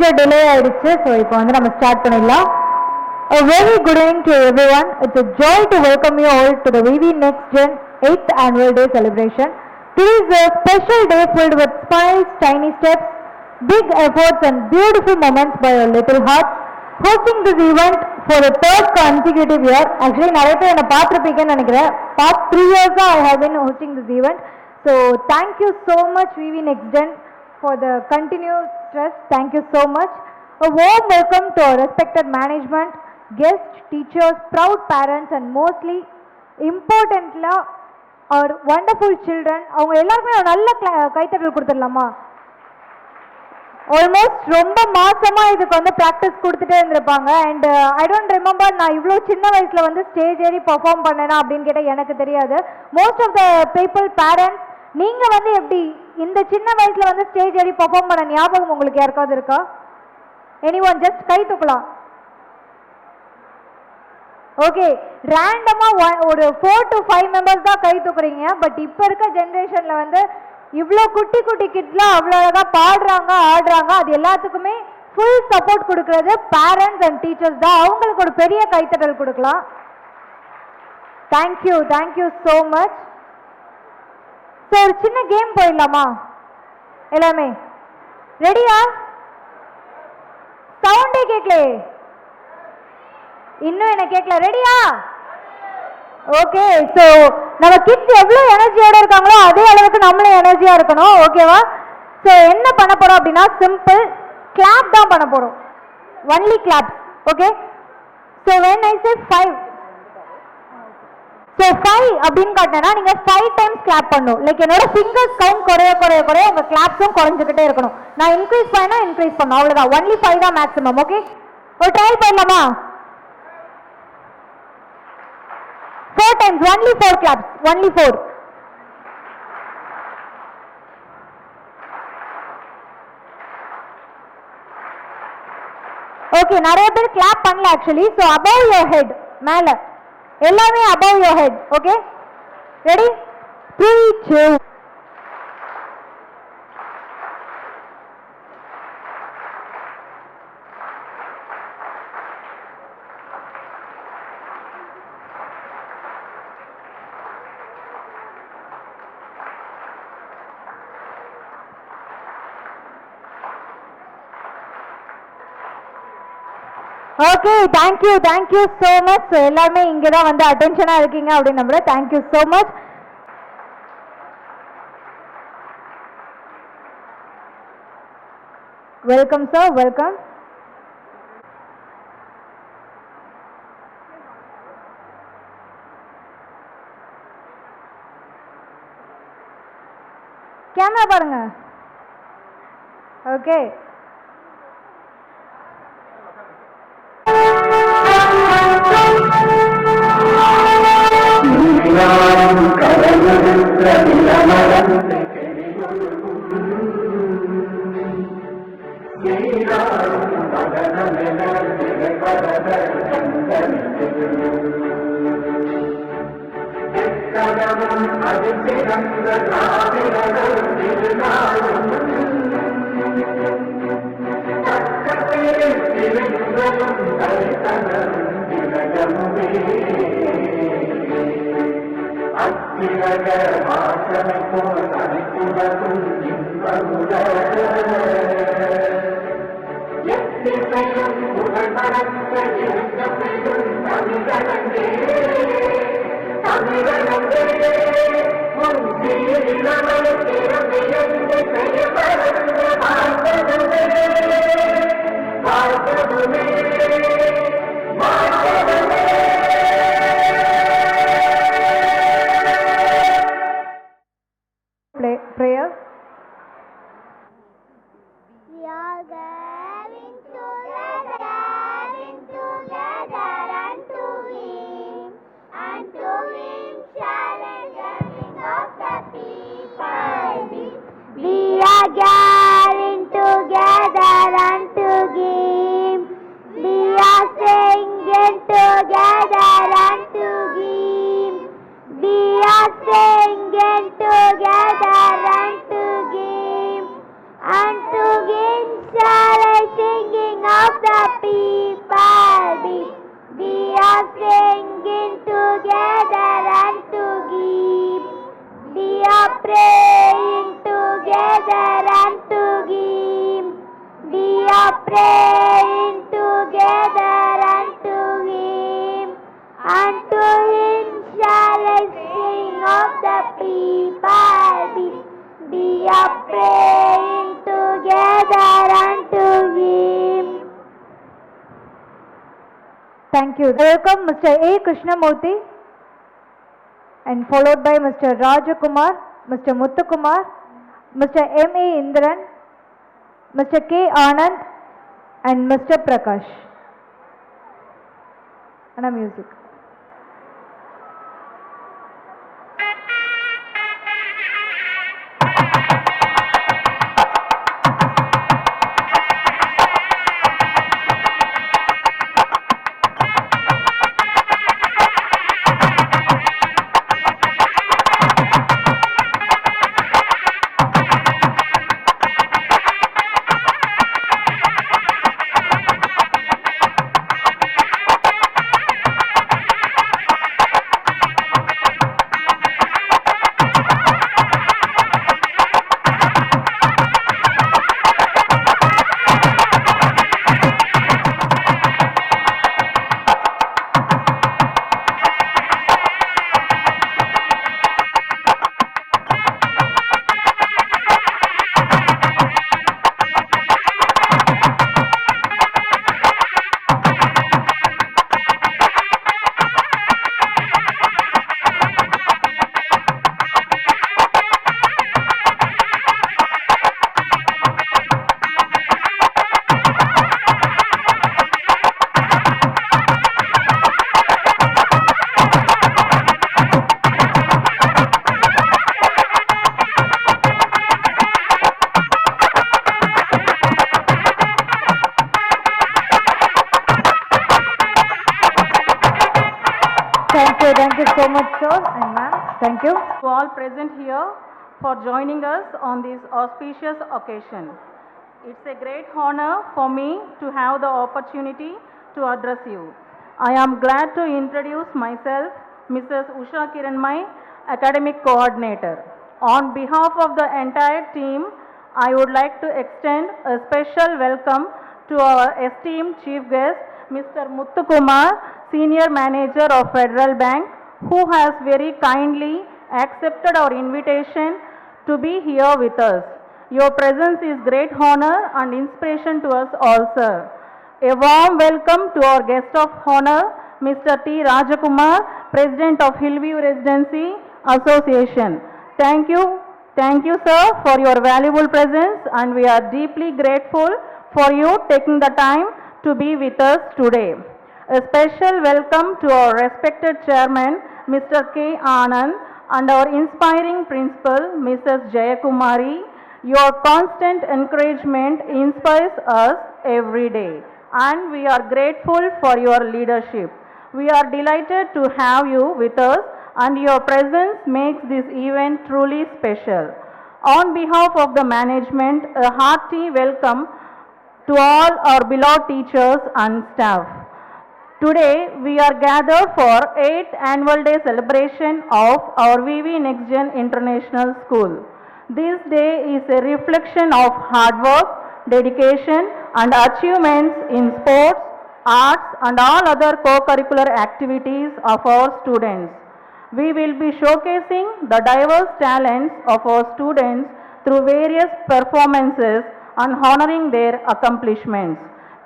கொஞ்சம் டிலே ஆயிடுச்சு. ஸோ இப்போ வந்து நம்ம ஸ்டார்ட் பண்ணிடலாம். A very good evening to everyone. It's a joy to welcome you all to the VV Next Gen 8th Annual Day celebration. Today is a special day filled with smiles, tiny steps, big efforts and beautiful moments by your little hearts. Hosting this event for the third consecutive year. Actually, நிறைய பேர் என்னை பார்த்துருப்பீங்கன்னு நினைக்கிறேன். Past 3 years I have been hosting this event. So thank you so much VV Next Gen for the continued trust. Thank you so much. A warm welcome to our respected management, guests, teachers, proud parents and mostly importantly our wonderful children. அவங்க எல்லாருமே ஒரு நல்ல கைத்தட்டல் கொடுத்துடலாமா? Almost ரொம்ப மாசமா இதுக்கு வந்து ப்ராக்டிஸ் கொடுத்துட்டே இருந்திருப்பாங்க. அண்ட் ஐ டோன்ட் ரிமெம்பர் நான் இவ்வளோ சின்ன வயசுல வந்து ஸ்டேஜ் ஏறி பர்ஃபார்ம் பண்ணேனா அப்படின்னு கேட்டால் எனக்கு தெரியாது. Most of the people parents நீங்க வந்து எப்படி இந்த சின்ன வயசுல வந்து ஸ்டேஜ் ஏறி பர்ஃபார்ம் பண்ண ஞாபகம் உங்களுக்கு யாருக்காவது இருக்கா? எனிஒன் ஜஸ்ட் கை தூக்கலாம். ஓகே, ரேண்டமா ஒரு 4 to 5 மெம்பர்ஸ் தான் கை தூக்குறீங்க. பட் இப்போ இருக்க ஜென்ரேஷன்ல வந்து இவ்வளோ குட்டி குட்டி கிட்ஸ்லாம் அவ்வளோ அழகாக பாடுறாங்க, ஆடுறாங்க. அது எல்லாத்துக்குமே ஃபுல் சப்போர்ட் கொடுக்கறது பேரண்ட்ஸ் அண்ட் டீச்சர்ஸ் தான். அவங்களுக்கு ஒரு பெரிய கைத்தட்டல் கொடுக்கலாம். Thank you, thank you so much. So ஒரு சின்ன கேம் போயிடலாமா? எல்லாமே ரெடியா? சவுண்டே கேட்கல, இன்னும் என்ன கேட்கல. ரெடியா? ஓகே. ஸோ நம்ம கிட்ஸ் எவ்வளோ எனர்ஜியோட இருக்காங்களோ அதே அளவுக்கு நம்மளும் எனர்ஜியாக இருக்கணும். ஓகேவா? ஸோ என்ன பண்ண போகிறோம் அப்படின்னா சிம்பிள் கிளாப் தான் பண்ண போகிறோம். Only clap. Okay. So when I say 5, so 5 அப்படின்னு காட்டினா நீங்கள் 5 டைம்ஸ் கிளாப் பண்ணணும். லைக் என்னோட ஃபிங்கர்ஸ் கவுண்ட் குறைய குறைய குறைய உங்கள் கிளாப்ஸும் குறைஞ்சிக்கிட்டே இருக்கணும். நான் இன்க்ரீஸ் பண்ணா இன்க்ரீஸ் பண்ணணும், அவ்வளோதான். ஒன்லி 5 தான் மேக்ஸிமம். ஓகே, ஒரு ட்ரையல் பண்ணலாமா? 4 times, only 4 claps, only 4. Okay, நிறைய பேர் clap பண்ணல actually. So above your head, மேல எல்லாமே above your head. Okay, ready? 3, 2. Okay, thank you, thank you so much. So எல்லாருமே இங்கே தான் வந்து அட்டென்ஷனாக இருக்கீங்க அப்படின்னு நம்புறேன். Thank you so much. Welcome sir, welcome. Camera பாருங்க. Okay, prayer. We are gathering together unto Him, and to Him shall gathering of the people. We are gathering together unto Him. We are singing together unto Him. We are singing together unto Him. Unto Him shall I sing together and to give. We are praying together and to him. And to him shall I sing of the people be. We are praying together and to him. Thank you. Welcome Mr. A. Krishnamurthy and followed by Mr. Rajakumar, Mr. Muthukumar, Mr. M. A. Indran, Mr. K. Anand and Mr. Prakash. And a music. Thank you so much, sir and ma'am. Thank you. To all present here for joining us on this auspicious occasion. It's a great honor for me to have the opportunity to address you. I am glad to introduce myself, Mrs. Usha Kiranmai, Academic Coordinator. On behalf of the entire team, I would like to extend a special welcome to our esteemed chief guest, Mr. Muthukumar, Senior Manager of Federal Bank, who has very kindly accepted our invitation to be here with us. Your presence is great honor and inspiration to us all, sir. A warm welcome to our guest of honor, Mr. T. Rajakumar, President of Hillview Residency Association. Thank you, sir, for your valuable presence, and we are deeply grateful for you taking the time to be with us today. A special welcome to our respected chairman, Mr. K. Anand, and our inspiring principal, Mrs. Jayakumari. Your constant encouragement inspires us every day, and we are grateful for your leadership. We are delighted to have you with us, and your presence makes this event truly special. On behalf of the management, a hearty welcome to all our beloved teachers and staff. Today, we are gathered for 8th Annual Day celebration of our VV Next Gen International School. This day is a reflection of hard work, dedication, and achievements in sports, arts, and all other co-curricular activities of our students. We will be showcasing the diverse talents of our students through various performances and honoring their accomplishments.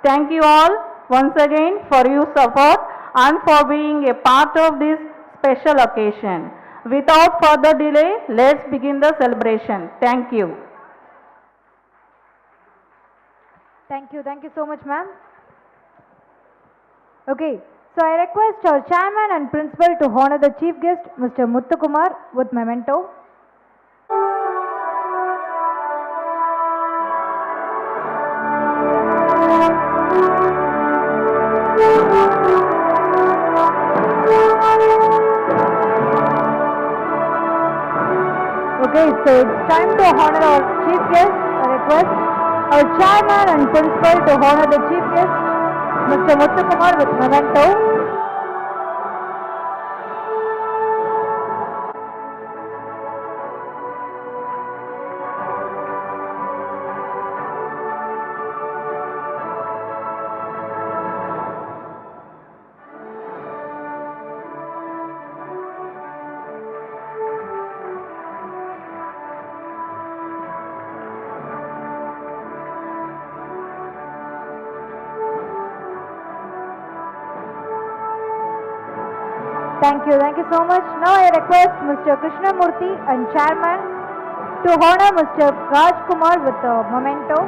Thank you all once again for your support and for being a part of this special occasion. Without further delay, let's begin the celebration. Thank you. Thank you so much, ma'am. Okay, so I request our chairman and principal to honor the chief guest, Mr. Muthukumar, with memento. Okay, so it's time to honor our chief guest. I request our chairman and principal to honor the chief guest, Mr. Muthukumar, with memento. Thank you so much. Now I request Mr. Krishnamurthy and Chairman to honor Mr. Rajkumar with a memento.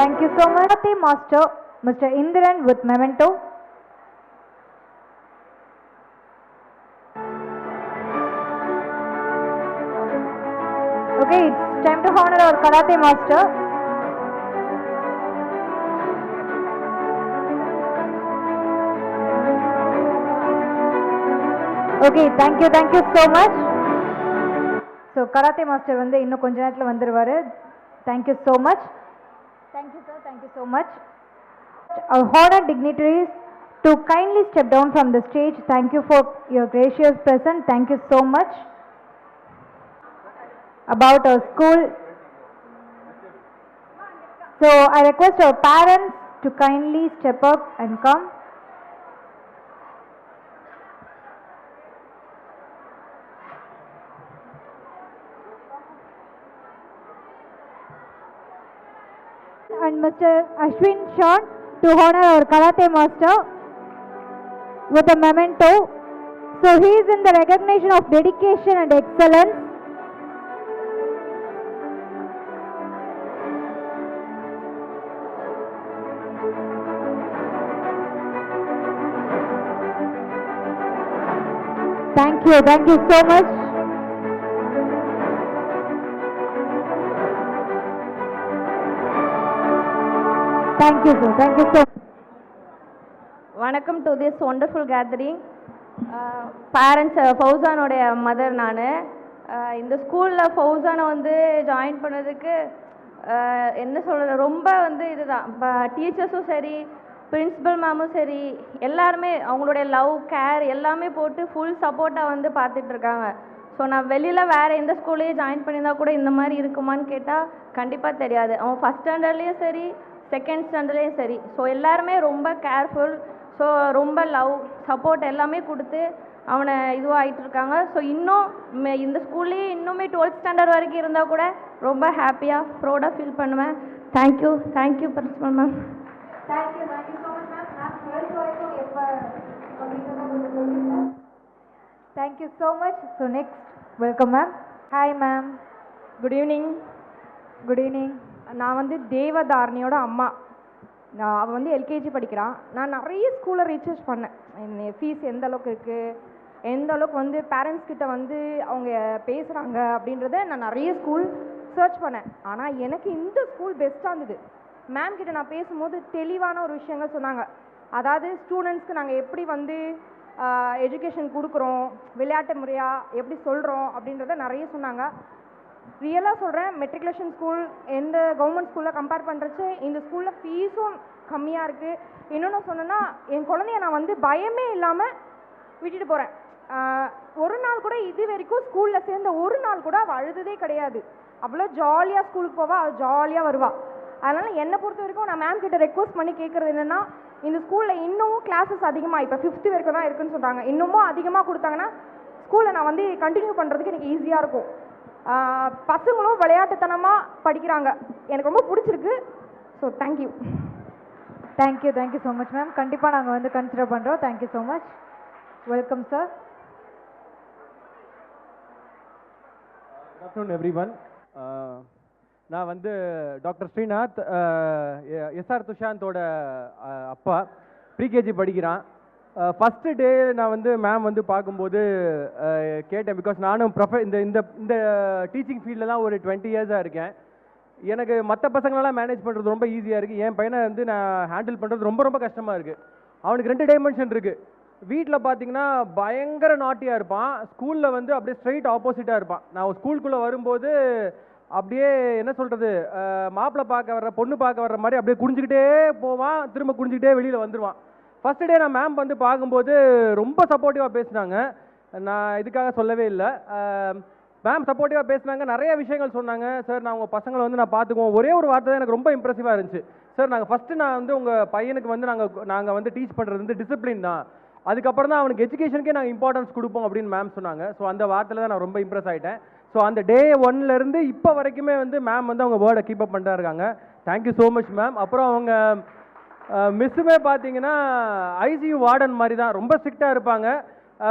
Thank you so much. Karate Master Mr. Indiran with memento. Okay, it's time to honor our Karate Master. Okay, thank you so much. So Karate Master வந்து இன்னும் கொஞ்ச நேரத்துல வந்துருவாரு. Thank you so much. Thank you sir, thank you so much. Our honored dignitaries to kindly step down from the stage. Thank you for your gracious presence. Thank you so much. About our school. So I request our parents to kindly step up and come. And Mr. Ashwin Sean to honor our Karate Master with a memento. So he is in the recognition of dedication and excellence. Thank you so much. Thank you sir, thank you so much. வணக்கம் to this wonderful gathering. Parents ஃபௌசானோடைய mother நான். இந்த ஸ்கூலில் ஃபௌசானை வந்து join பண்ணதுக்கு என்ன சொல்கிறது, ரொம்ப வந்து இதுதான். இப்போ டீச்சர்ஸும் சரி, பிரின்சிபல் மேமும் சரி, எல்லாருமே அவங்களுடைய லவ் கேர் எல்லாமே போட்டு ஃபுல் சப்போர்ட்டாக வந்து பார்த்துட்ருக்காங்க. ஸோ நான் வெளியில் வேறு எந்த ஸ்கூல்லையே ஜாயின் பண்ணியிருந்தா கூட இந்த மாதிரி இருக்குமான்னு கேட்டால் கண்டிப்பாக தெரியாது. அவன் ஃபஸ்ட் ஸ்டாண்டர்ட்லேயும் சரி, செகண்ட் ஸ்டாண்டர்ட்லேயும் சரி, ஸோ எல்லாருமே ரொம்ப கேர்ஃபுல். ஸோ ரொம்ப லவ் சப்போர்ட் எல்லாமே கொடுத்து அவனை இதுவாகிட்டு இருக்காங்க. ஸோ இன்னும் இந்த ஸ்கூல்லேயே இன்னுமே 12th ஸ்டாண்டர்ட் வரைக்கும் இருந்தால் கூட ரொம்ப ஹாப்பியாக ப்ரௌடாக ஃபீல் பண்ணுவேன். Thank you principal ma'am. Thank you so much ma'am. நான் 12th வரைக்கும் எப்போ அப்படிங்கிறத கொஞ்சம் சொல்லுங்கள். Thank you so much. So next welcome ma'am. Hi ma'am. Good evening. Good evening. நான் வந்து தேவதாரணியோட அம்மா. அவள் வந்து எல்கேஜி படிக்கிறான். நான் நிறைய ஸ்கூலில் ரீசர்ச் பண்ணேன். ஃபீஸ் எந்த அளவுக்கு இருக்குது, எந்த அளவுக்கு வந்து பேரண்ட்ஸ் கிட்ட வந்து அவங்க பேசுகிறாங்க அப்படின்றத நான் நிறைய ஸ்கூல் சர்ச் பண்ணேன். ஆனால் எனக்கு இந்த ஸ்கூல் பெஸ்ட்டாக இருந்தது. மேம் கிட்ட நான் பேசும்போது தெளிவான ஒரு விஷயங்கள் சொன்னாங்க. அதாவது ஸ்டூடெண்ட்ஸ்க்கு நாங்கள் எப்படி வந்து எஜுகேஷன் கொடுக்குறோம், விளையாட்டு முறையாக எப்படி சொல்கிறோம் அப்படின்றத நிறைய சொன்னாங்க. ரியலாக சொல்கிறேன், மெட்ரிகுலேஷன் ஸ்கூல் எந்த கவர்மெண்ட் ஸ்கூலில் கம்பேர் பண்ணுறச்சு இந்த ஸ்கூலில் ஃபீஸும் கம்மியாக இருக்குது. இன்னொன்று சொன்னேன்னா, என் குழந்தைய நான் வந்து பயமே இல்லாமல் விட்டுட்டு போகிறேன். ஒரு நாள் கூட இது வரைக்கும் ஸ்கூலில் சேர்ந்த ஒரு நாள் கூட அவள் அழுததே கிடையாது. அவ்வளோ ஜாலியாக ஸ்கூலுக்கு போவாள், அவள் ஜாலியாக வருவாள். அதனால் என்னை பொறுத்த வரைக்கும் நான் மேம் கிட்ட ரெக்வஸ்ட் பண்ணி கேட்குறது என்னென்னா, இந்த ஸ்கூலில் இன்னமும் கிளாஸஸ் அதிகமாக, இப்போ 5th வரைக்கும் தான் இருக்குதுன்னு சொல்கிறாங்க, இன்னமும் அதிகமாக கொடுத்தாங்கன்னா ஸ்கூலில் நான் வந்து கண்டினியூ பண்ணுறதுக்கு எனக்கு ஈஸியாக இருக்கும். பசங்களும் விளையாட்டுத்தனமாக படிக்கிறாங்க. எனக்கு ரொம்ப பிடிச்சிருக்கு. So thank you so much ma'am. கண்டிப்பாக நாங்கள் வந்து கன்சிடர் பண்ணுறோம். Thank you so much. Welcome sir. Good afternoon everyone. நான் வந்து டாக்டர் ஸ்ரீநாத், எஸ்ஆர் துஷாந்தோட அப்பா. ப்ரீகேஜி படிக்கிறான். ஃபஸ்ட்டு டே நான் வந்து மேம் வந்து பார்க்கும்போது கேட்டேன். பிகாஸ் நானும் இந்த இந்த இந்த டீச்சிங் ஃபீல்டில் தான் ஒரு 20 இயர்ஸாக இருக்கேன். எனக்கு மற்ற பசங்களெல்லாம் மேனேஜ் பண்ணுறது ரொம்ப ஈஸியாக இருக்குது. என் பையனை வந்து நான் ஹேண்டில் பண்ணுறது ரொம்ப ரொம்ப கஷ்டமாக இருக்குது. அவனுக்கு 2 டைமென்ஷன் இருக்குது. வீட்டில் பார்த்தீங்கன்னா பயங்கர நாட்டியாக இருப்பான். ஸ்கூலில் வந்து அப்படியே ஸ்ட்ரைட் ஆப்போசிட்டாக இருப்பான். நான் ஸ்கூலுக்குள்ளே வரும்போது அப்படியே என்ன சொல்கிறது, மாப்பிள்ளை பார்க்க வர்ற பொண்ணு பார்க்க வர்ற மாதிரி அப்படியே குடிஞ்சிக்கிட்டே போவான், திரும்ப குடிஞ்சிக்கிட்டே வெளியில் வந்துடுவான். ஃபஸ்ட்டு டே நான் மேம் வந்து பார்க்கும்போது ரொம்ப சப்போர்ட்டிவாக பேசினாங்க. நான் இதுக்காக சொல்லவே இல்லை. மேம் சப்போர்ட்டிவாக பேசினாங்க, நிறைய விஷயங்கள் சொன்னாங்க. சார் நான் உங்கள் பசங்களை வந்து நான் பார்த்துக்குவோம். ஒரே ஒரு வார்த்தை தான் எனக்கு ரொம்ப இம்ப்ரெசிவாக இருந்துச்சு. சார் நான் வந்து உங்கள் பையனுக்கு வந்து நாங்கள் வந்து டீச் பண்ணுறது வந்து டிசிப்ளின் தான், அதுக்கப்புறம் தான் அவனுக்கு எஜுகேஷனுக்கே நாங்கள் இம்பார்ட்டன்ஸ் கொடுப்போம் அப்படின்னு மேம் சொன்னாங்க. ஸோ அந்த வார்த்தையில் தான் நான் ரொம்ப இம்ப்ரெஸ் ஆகிட்டேன். ஸோ அந்த டே 1லேருந்து இப்போ வரைக்குமே வந்து மேம் வந்து அவங்க வேர்டை கீப் அப் பண்ணிட்டு இருக்காங்க. Thank you so much ma'am. அப்புறம் அவங்க மிஸ்ஸுமே பார்த்தீங்கன்னா ஐசியூ வார்டன் மாதிரி தான், ரொம்ப ஸ்ட்ரிக்டாக இருப்பாங்க.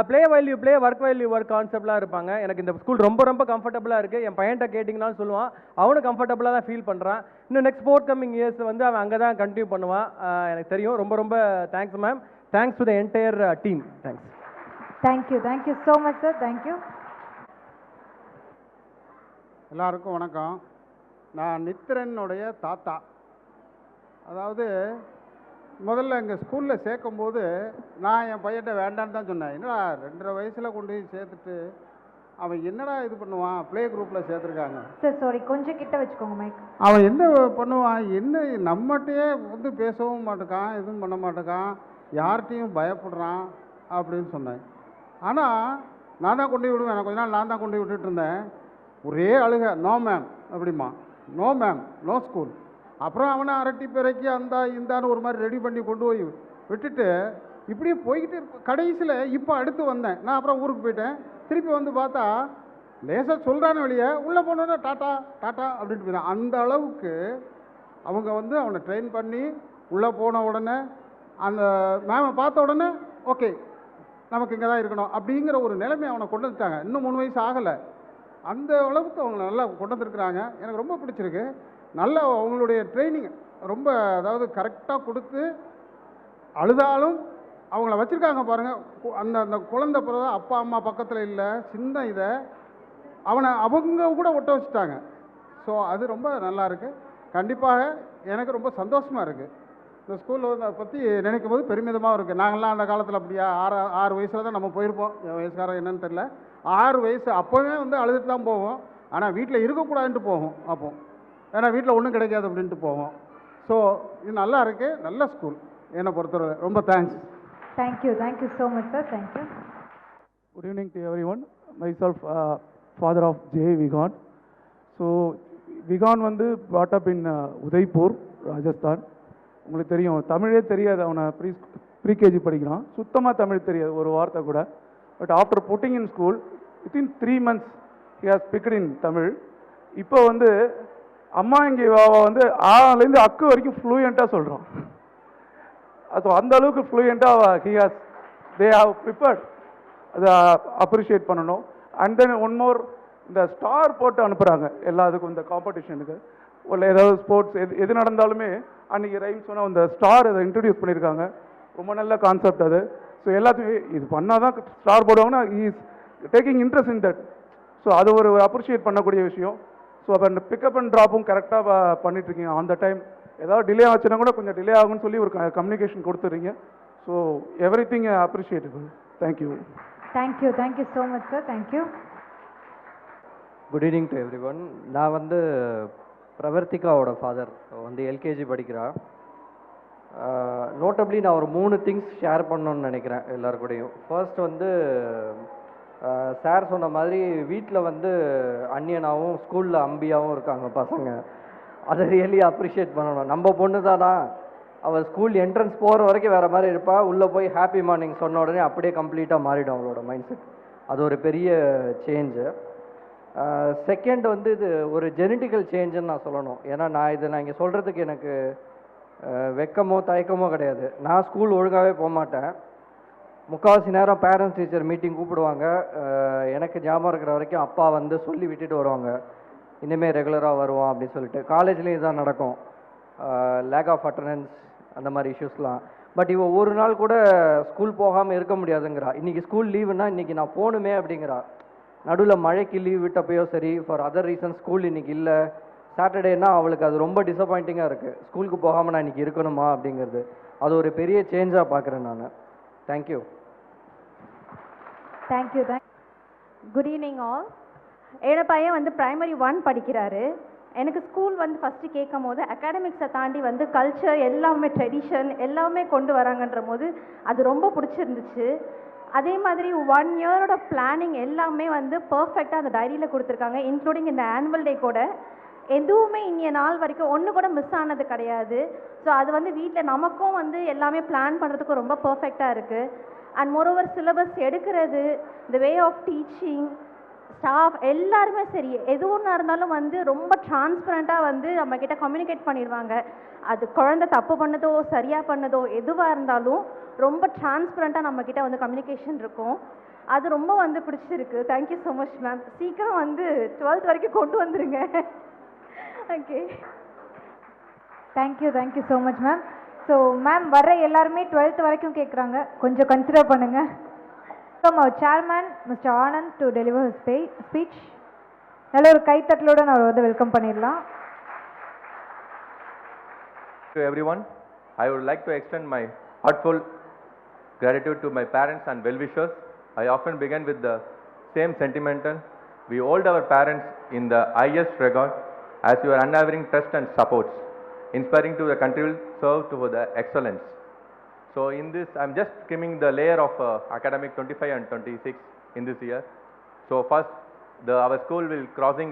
Play while you play, work while you work கான்செப்ட்லாம் இருப்பாங்க. எனக்கு இந்த ஸ்கூல் ரொம்ப ரொம்ப கம்ஃபர்டபுளாக இருக்குது. என் பையன்கிட்ட கேட்டிங்கனாலும் சொல்லுவான், அவனும் கம்ஃபர்டபுளாக தான் ஃபீல் பண்ணுறான். இன்னும் நெக்ஸ்ட் ஃபோர்த் கமிங் இயர்ஸ் வந்து அவன் அங்கே தான் கண்டினியூ பண்ணுவான். எனக்கு தெரியும். ரொம்ப ரொம்ப thanks ma'am. Thanks to the entire team. Thanks. Thank you so much sir. Thank you. எல்லாருக்கும் வணக்கம். நான் நித்திரனுடைய தாத்தா. அதாவது முதல்ல எங்கள் ஸ்கூலில் சேர்க்கும்போது நான் என் பையன்கிட்ட வேண்டான்னு தான் சொன்னேன். என்னடா 2.5 வயசில் கொண்டு போய் சேர்த்துட்டு அவன் என்னடா இது பண்ணுவான், ப்ளே குரூப்பில் சேர்த்துருக்காங்க. சார் சாரி, கொஞ்சம் கிட்ட வச்சுக்கோங்க மைக். அவன் என்ன பண்ணுவான், என்ன நம்மகிட்டயே வந்து பேசவும் மாட்டேக்கான், எதுவும் பண்ண மாட்டேக்கான், யார்கிட்டையும் பயப்படுறான் அப்படின்னு சொன்னேன். ஆனால் நான் தான் கொண்டு போய் விடுவேன். கொஞ்ச நாள் நான் தான் கொண்டு போய் விட்டுட்டு இருந்தேன். ஒரே அழுக, நோ மேம் அப்படிமா, நோ மேம், நோ ஸ்கூல். அப்புறம் அவனை அரட்டி பிறக்கி இந்தான்னு ஒரு மாதிரி ரெடி பண்ணி கொண்டு போய் விட்டுட்டு இப்படியே போய்கிட்டு கடைசியில் இப்போ அடுத்து வந்தேன் நான். அப்புறம் ஊருக்கு போயிட்டேன். திருப்பி வந்து பார்த்தா லேசாக சொல்கிறான்னு வெளியே, உள்ளே போனோன்னா டாட்டா டாட்டா அப்படின்ட்டு போயிட்டான். அந்த அளவுக்கு அவங்க வந்து அவனை ட்ரெயின் பண்ணி உள்ளே போன உடனே அந்த மேமை பார்த்த உடனே ஓகே நமக்கு இங்கே தான் இருக்கணும் அப்படிங்கிற ஒரு நிலைமை அவனை கொண்டு வந்துட்டாங்க. இன்னும் 3 வயசு ஆகலை. அந்த அளவுக்கு அவங்க நல்லா கொண்டு வந்துருக்குறாங்க. எனக்கு ரொம்ப பிடிச்சிருக்கு. நல்ல அவங்களுடைய ட்ரைனிங் ரொம்ப, அதாவது கரெக்டாக கொடுத்து அழுதாலும் அவங்கள வச்சுருக்காங்க பாருங்கள். அந்த குழந்தை பிறகு அப்பா அம்மா பக்கத்தில் இல்லை, சின்ன இதை அவனை அவங்க கூட ஒட்ட வச்சுட்டாங்க. ஸோ அது ரொம்ப நல்லா இருக்குது. கண்டிப்பாக எனக்கு ரொம்ப சந்தோஷமாக இருக்குது. இந்த ஸ்கூலில் வந்து அதை பற்றி நினைக்கும் போது பெருமிதமாக இருக்குது. நாங்கள்லாம் அந்த காலத்தில் அப்படியா 6 வயசில் தான் நம்ம போயிருப்போம். என் வயசுக்காரன் என்னன்னு தெரில. 6 வயசு அப்போவே வந்து அழுதுட்டு தான் போவோம். ஆனால் வீட்டில் இருக்கக்கூடாதுன்ட்டு போவோம். அப்போ ஏன்னா வீட்டில் ஒன்றும் கிடைக்காது அப்படின்ட்டு போவோம். ஸோ இது நல்லா இருக்குது, நல்ல ஸ்கூல் என்னை பொறுத்தவரை. ரொம்ப thanks. Thank you so much sir. Thank you. Good evening to everyone. Myself, father of J. Vigan. So, Vigan வந்து brought up in Udaipur, Rajasthan. உங்களுக்கு தெரியும், தமிழே தெரியாது. அவனை ப்ரீகேஜி படிக்கிறான், சுத்தமாக தமிழ் தெரியாது ஒரு வார்த்தை கூட. But after putting in school within 3 months he has picked in Tamil. இப்போ வந்து அம்மா இங்கே வந்து ஆலேருந்து அக்கு வரைக்கும் ஃப்ளூயண்ட்டாக சொல்கிறோம். அது அந்த அளவுக்கு ஃப்ளூயண்ட்டாக they have prepared. அதை அப்ரிஷியேட் பண்ணணும். அண்ட் தென் ஒன் மோர், இந்த ஸ்டார் போட்டு அனுப்புகிறாங்க எல்லாத்துக்கும் இந்த காம்படிஷனுக்கு. இல்லை ஏதாவது ஸ்போர்ட்ஸ் எது நடந்தாலுமே அன்றைக்கி ரைம்ஸ் சொன்னால் அந்த ஸ்டார் அதை இன்ட்ரடியூஸ் பண்ணியிருக்காங்க. ரொம்ப நல்ல கான்செப்ட் அது. ஸோ எல்லாத்தையும் இது பண்ணால் தான் ஸ்டார் போடுவாங்கன்னா is taking interest in that. So அது ஒரு அப்ரிஷியேட் பண்ணக்கூடிய விஷயம். ஸோ அப்போ அந்த பிக்கப் அண்ட் ட்ராப்பும் கரெக்டாக பண்ணிட்டுருக்கீங்க. ஆன் த டைம் ஏதாவது டிலே ஆச்சுன்னா கூட கொஞ்சம் டிலே ஆகும்னு சொல்லி ஒரு கம்யூனிகேஷன் கொடுத்துறீங்க. So everything appreciatable. Thank you so much sir. Thank you. Good evening to everyone. நான் வந்து பிரவர்த்திகாவோட ஃபாதர், வந்து எல்கேஜி படிக்கிறா. நோட்டப்லி நான் ஒரு 3 திங்ஸ் ஷேர் பண்ணணுன்னு நினைக்கிறேன் எல்லாருக்கூடையும். ஃபர்ஸ்ட் வந்து சார் சொன்ன மாதிரி வீட்டில் வந்து அந்நியனாகவும் ஸ்கூலில் அம்பியாகவும் இருக்காங்க பசங்க. அதை ரியலி அப்ரிஷியேட் பண்ணணும். நம்ம பொண்ணு தானா, அவள் ஸ்கூல் என்ட்ரன்ஸ் போகிற வரைக்கும் வேறு மாதிரி இருப்பாள். உள்ளே போய் ஹாப்பி மார்னிங் சொன்ன உடனே அப்படியே கம்ப்ளீட்டாக மாறிடும் அவளோட மைண்ட் செட். அது ஒரு பெரிய சேஞ்சு. செகண்ட் வந்து இது ஒரு ஜெனட்டிக்கல் சேஞ்சுன்னு நான் சொல்லணும். ஏன்னா நான் இங்கே சொல்கிறதுக்கு எனக்கு வெக்கமோ தயக்கமோ கிடையாது. நான் ஸ்கூல் ஒழுங்காகவே போக மாட்டேன். முக்கால்வாசி நேரம் பேரண்ட்ஸ் டீச்சர் மீட்டிங் கூப்பிடுவாங்க. எனக்கு ஞாபகம் இருக்கிற வரைக்கும் அப்பா வந்து சொல்லி விட்டுட்டு வருவாங்க, இனிமேல் ரெகுலராக வருவான் அப்படின்னு சொல்லிட்டு. காலேஜ்லேயும் இதுதான் நடக்கும், லேக் ஆஃப் அட்டண்டன்ஸ் அந்த மாதிரி இஷ்யூஸ்லாம். பட் இவன் ஒரு நாள் கூட ஸ்கூல் போகாமல் இருக்க முடியாதுங்கிறா. இன்றைக்கி ஸ்கூல் லீவுன்னா இன்றைக்கி நான் போகணுமே அப்படிங்கிறா. நடுவில் மழைக்கு லீவ் விட்டப்பையோ சரி, ஃபார் அதர் ரீசன் ஸ்கூல் இன்றைக்கி இல்லை, சாட்டர்டேனா அவளுக்கு அது ரொம்ப டிசப்பாயிண்டிங்காக இருக்குது. ஸ்கூலுக்கு போகாமல் நான் இன்றைக்கி இருக்கணுமா அப்படிங்கிறது. அது ஒரு பெரிய சேஞ்சாக பார்க்குறேன் நான். Thank you. Thank you. Good evening all. என்னோட பையன் வந்து பிரைமரி 1 படிக்கிறாரு. எனக்கு ஸ்கூல் வந்து ஃபஸ்ட்டு கேட்கும் போது அகாடமிக்ஸை தாண்டி வந்து கல்ச்சர் எல்லாமே ட்ரெடிஷன் எல்லாமே கொண்டு வராங்கன்ற போது அது ரொம்ப பிடிச்சிருந்துச்சு. அதே மாதிரி 1 இயரோட பிளானிங் எல்லாமே வந்து பர்ஃபெக்டாக அந்த டைரியில் கொடுத்துருக்காங்க, இன்க்ளூடிங் இந்த ஆனுவல் டே கூட. எதுவுமே இன்னைய நாள் வரைக்கும் ஒன்று கூட மிஸ் ஆனது கிடையாது. ஸோ அது வந்து வீட்டில் நமக்கும் வந்து எல்லாமே பிளான் பண்ணுறதுக்கு ரொம்ப பர்ஃபெக்டாக இருக்குது. அண்ட் மோரோவர் சிலபஸ் எடுக்கிறது, இந்த வே ஆஃப் டீச்சிங், ஸ்டாஃப் எல்லாருமே சரி, எது ஒன்றா இருந்தாலும் வந்து ரொம்ப டிரான்ஸ்பரண்ட்டாக வந்து நம்மக்கிட்ட கம்யூனிகேட் பண்ணிடுவாங்க. அது குழந்தை தப்பு பண்ணதோ சரியாக பண்ணதோ எதுவாக இருந்தாலும் ரொம்ப டிரான்ஸ்பரண்ட்டாக நம்மக்கிட்ட வந்து கம்யூனிகேஷன் இருக்கும். அது ரொம்ப வந்து பிடிச்சிருக்கு. Thank you so much ma'am. சீக்கிரம் வந்து 12th வரைக்கும் கொண்டு வந்துருங்க. Okay, thank you so much ma'am. So ma'am வர்ற எல்லாருமே 12th வரைக்கும் கேட்குறாங்க, கொஞ்சம் கன்சிடர் பண்ணுங்கள். ஸோ அவர் chairman mister Anand to deliver his speech. நல்ல ஒரு கைத்தட்டலோடு நான் வந்து வெல்கம் பண்ணிடலாம். To everyone, I would like to extend my heartfelt gratitude to my parents and well-wishers. I often begin with the same sentimental. We hold our parents in the highest regard as your unwavering trust and supports, inspiring to the country will serve to the excellence. So in this, I'm just skimming the layer of academic 25 and 26 in this year. So first, our school will crossing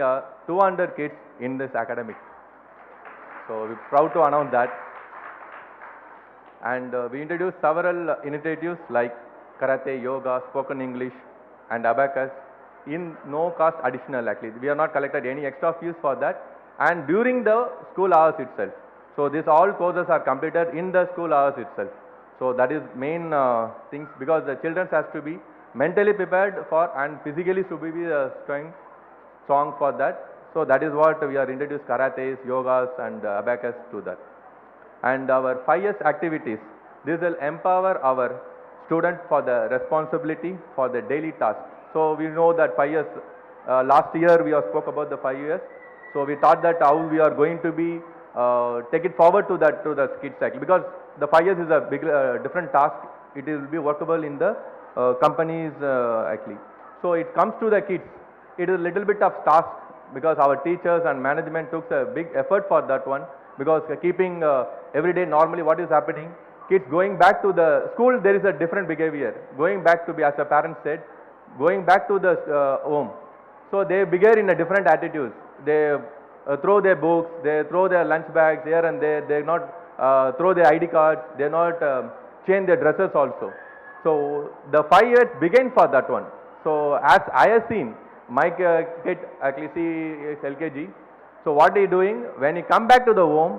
200 kids in this academic. So we're proud to announce that. And we introduced several initiatives like karate, yoga, spoken English and abacus in no cost additional actually. We have not collected any extra fees for that, and during the school hours itself. So these all courses are completed in the school hours itself. So that is main things, because the children has to be mentally prepared for and physically to be strong for that. So that is what we are introduced karates, yogas and abacus to that. And our 5 years activities, this will empower our students for the responsibility for the daily task. So we know that 5 years, last year we have spoke about the 5 years. So we thought that how we are going to be take it forward to the kids cycle, because the 5 years is a big different task. It will be workable in the companies actually. So it comes to the kids, it is a little bit of task, because our teachers and management took a big effort for that one, because keeping every day normally what is happening, kids going back to the school, there is a different behavior, going back to be, as a parent said, going back to the home. So they begin in a different attitudes. They throw their books, they throw their lunch bags here and there, they not throw their ID cards, they not change their dresses also. So the 5 years begin for that one. So as I have seen, my kid actually see is LKG. So what he doing, when he come back to the home,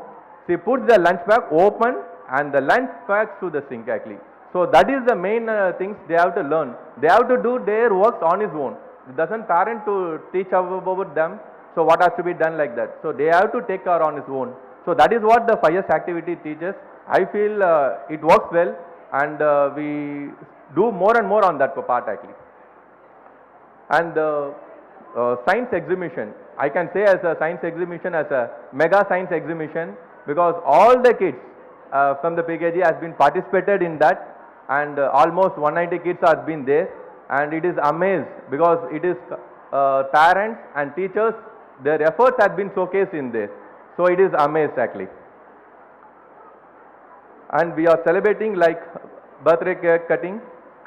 he puts the lunch bag open and the lunch bags to the sink actually. So that is the main things they have to learn. They have to do their works on his own. It doesn't parent to teach about them. So what has to be done like that? So they have to take care on his own. So that is what the 5 years activity teaches. I feel it works well, and we do more and more on that part actually. And science exhibition, I can say as a science exhibition, as a mega science exhibition, because all the kids from the PKG has been participated in that, and almost 190 kids have been there, and it is amazed because it is parents and teachers, their efforts have been showcased in there. So it is amazed actually. And we are celebrating like birthday cake cutting,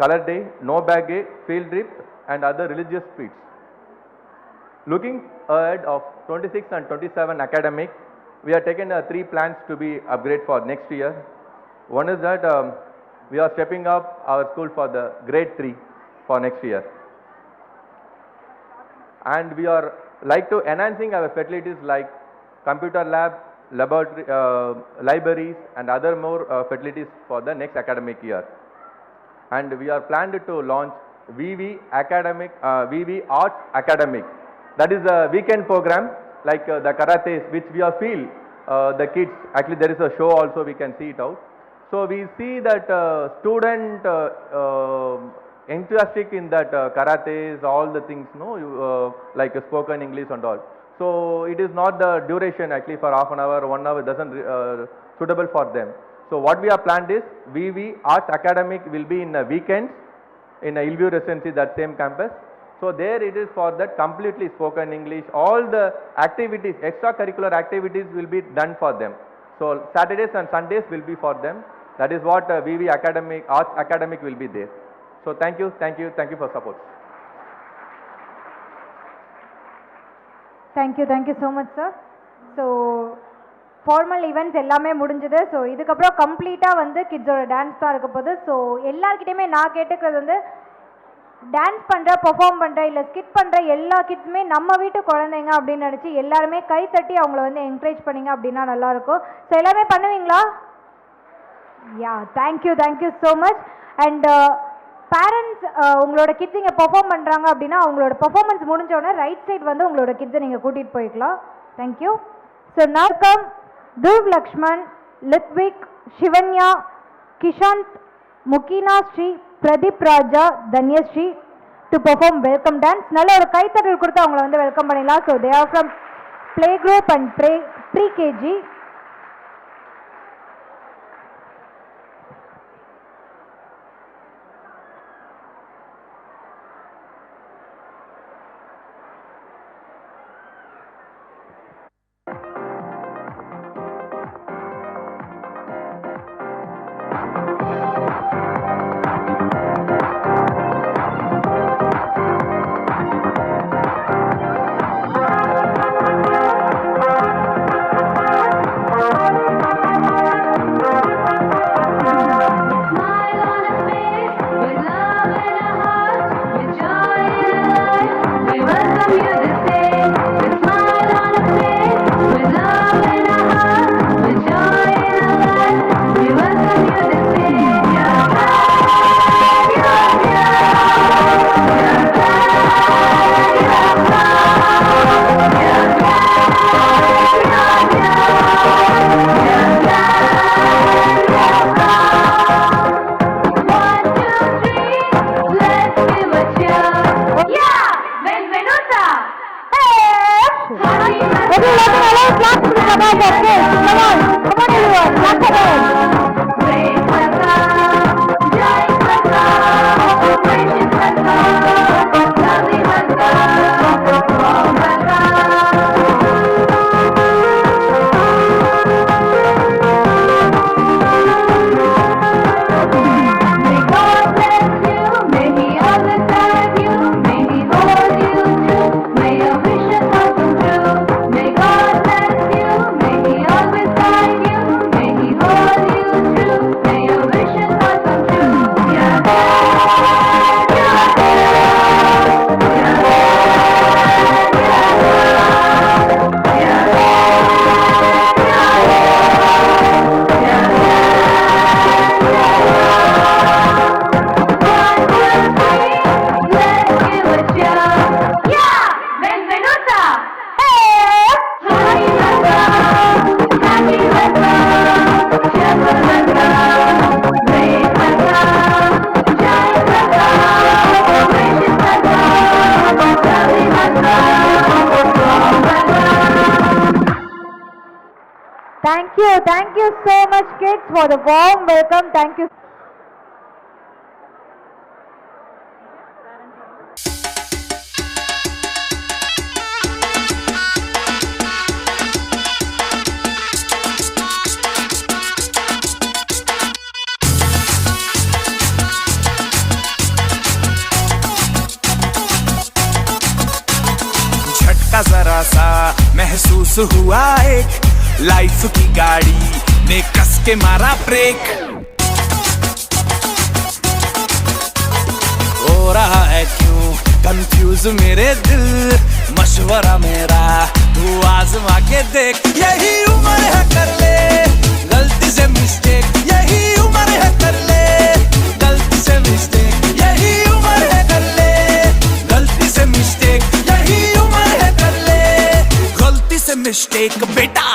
color day, no bag day, field trip and other religious feats. Looking ahead of 26 and 27 academic, we are taking 3 plans to be upgrade for next year. One is that we are stepping up our school for the grade 3 for next year. And we are like to enhancing our facilities like computer lab, laboratory, libraries and other more facilities for the next academic year. And we are planned to launch VV Arts Academic. That is a weekend program like the karates, which we are feel the kids, actually there is a show also, we can see it out. So we see that student enthusiastic in that karates, all the things, no, like spoken English and all. So it is not the duration actually for half an hour, 1 hour doesn't suitable for them. So what we have planned is VV Arts Academic will be in weekends, in Hillview Residency, that same campus. So there it is for that completely spoken English. All the activities, extracurricular activities will be done for them. So Saturdays and Sundays will be for them. That is what VV Academic, Arts Academic will be there. So thank you for support. Thank you so much, sir. So formal events எல்லாமே முடிஞ்சது. So இதுக்கப்புறம் கம்ப்ளீட்டாக வந்து கிட்ஸோட dance தான் இருக்க போகுது. So எல்லாருக்கிட்டையுமே நான் கேட்டுக்கிறது வந்து டான்ஸ் பண்ணுற, பெர்ஃபார்ம் பண்ணுற, இல்லை ஸ்கிட் பண்ணுற எல்லா கிட்ஸுமே நம்ம வீட்டு குழந்தைங்க அப்படின்னு நினச்சி எல்லாருமே கை தட்டி அவங்கள வந்து என்கரேஜ் பண்ணிங்க அப்படின்னா நல்லாயிருக்கும். ஸோ எல்லாமே பண்ணுவீங்களா? Yeah, thank you so much. And parents உங்களோட கிட்ஸ் இங்கே பெர்ஃபார்ம் பண்ணுறாங்க அப்படின்னா அவங்களோட பெர்ஃபார்மன்ஸ் முடிஞ்சோடனே ரைட் சைட் வந்து உங்களோட கிட்ஸை நீங்கள் கூட்டிகிட்டு போய்க்கலாம். Thank you. So now come Dhruv Lakshman, Litvik, Shivanya, Kishant, Mukina Sri, Pradeep Raja, Dhanya Sri to perform welcome dance. நல்ல ஒரு கைத்தட்டல் கொடுத்து அவங்களை வந்து வெல்கம் பண்ணிடலாம். So they are from play group and pre-KG. Thank you so much kids for the warm welcome. Thank you. झटका जरा सा महसूस हुआ एक लाइफ की गाड़ी ने कस के मारा ब्रेक हो रहा है क्यों कंफ्यूज मेरे दिल मशवरा मेरा तू आजमा के देख यही उम्र है कर ले गलती से मिस्टेक यही उम्र है कर ले गलती से मिस्टेक यही उम्र है कर ले गलती से मिस्टेक यही उम्र है कर ले गलती से मिस्टेक बेटा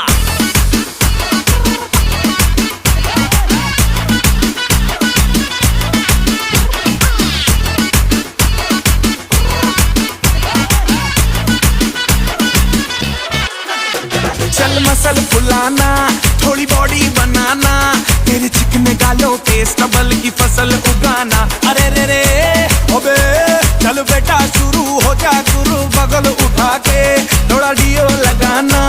चल मसल फुलाना थोड़ी बॉडी बनाना तेरे चिकने गालों पे स्टबल की फसल उगाना अरे रे रे अबे चल बेटा शुरू हो जा गुरु बगल उठा के थोड़ा डियो लगाना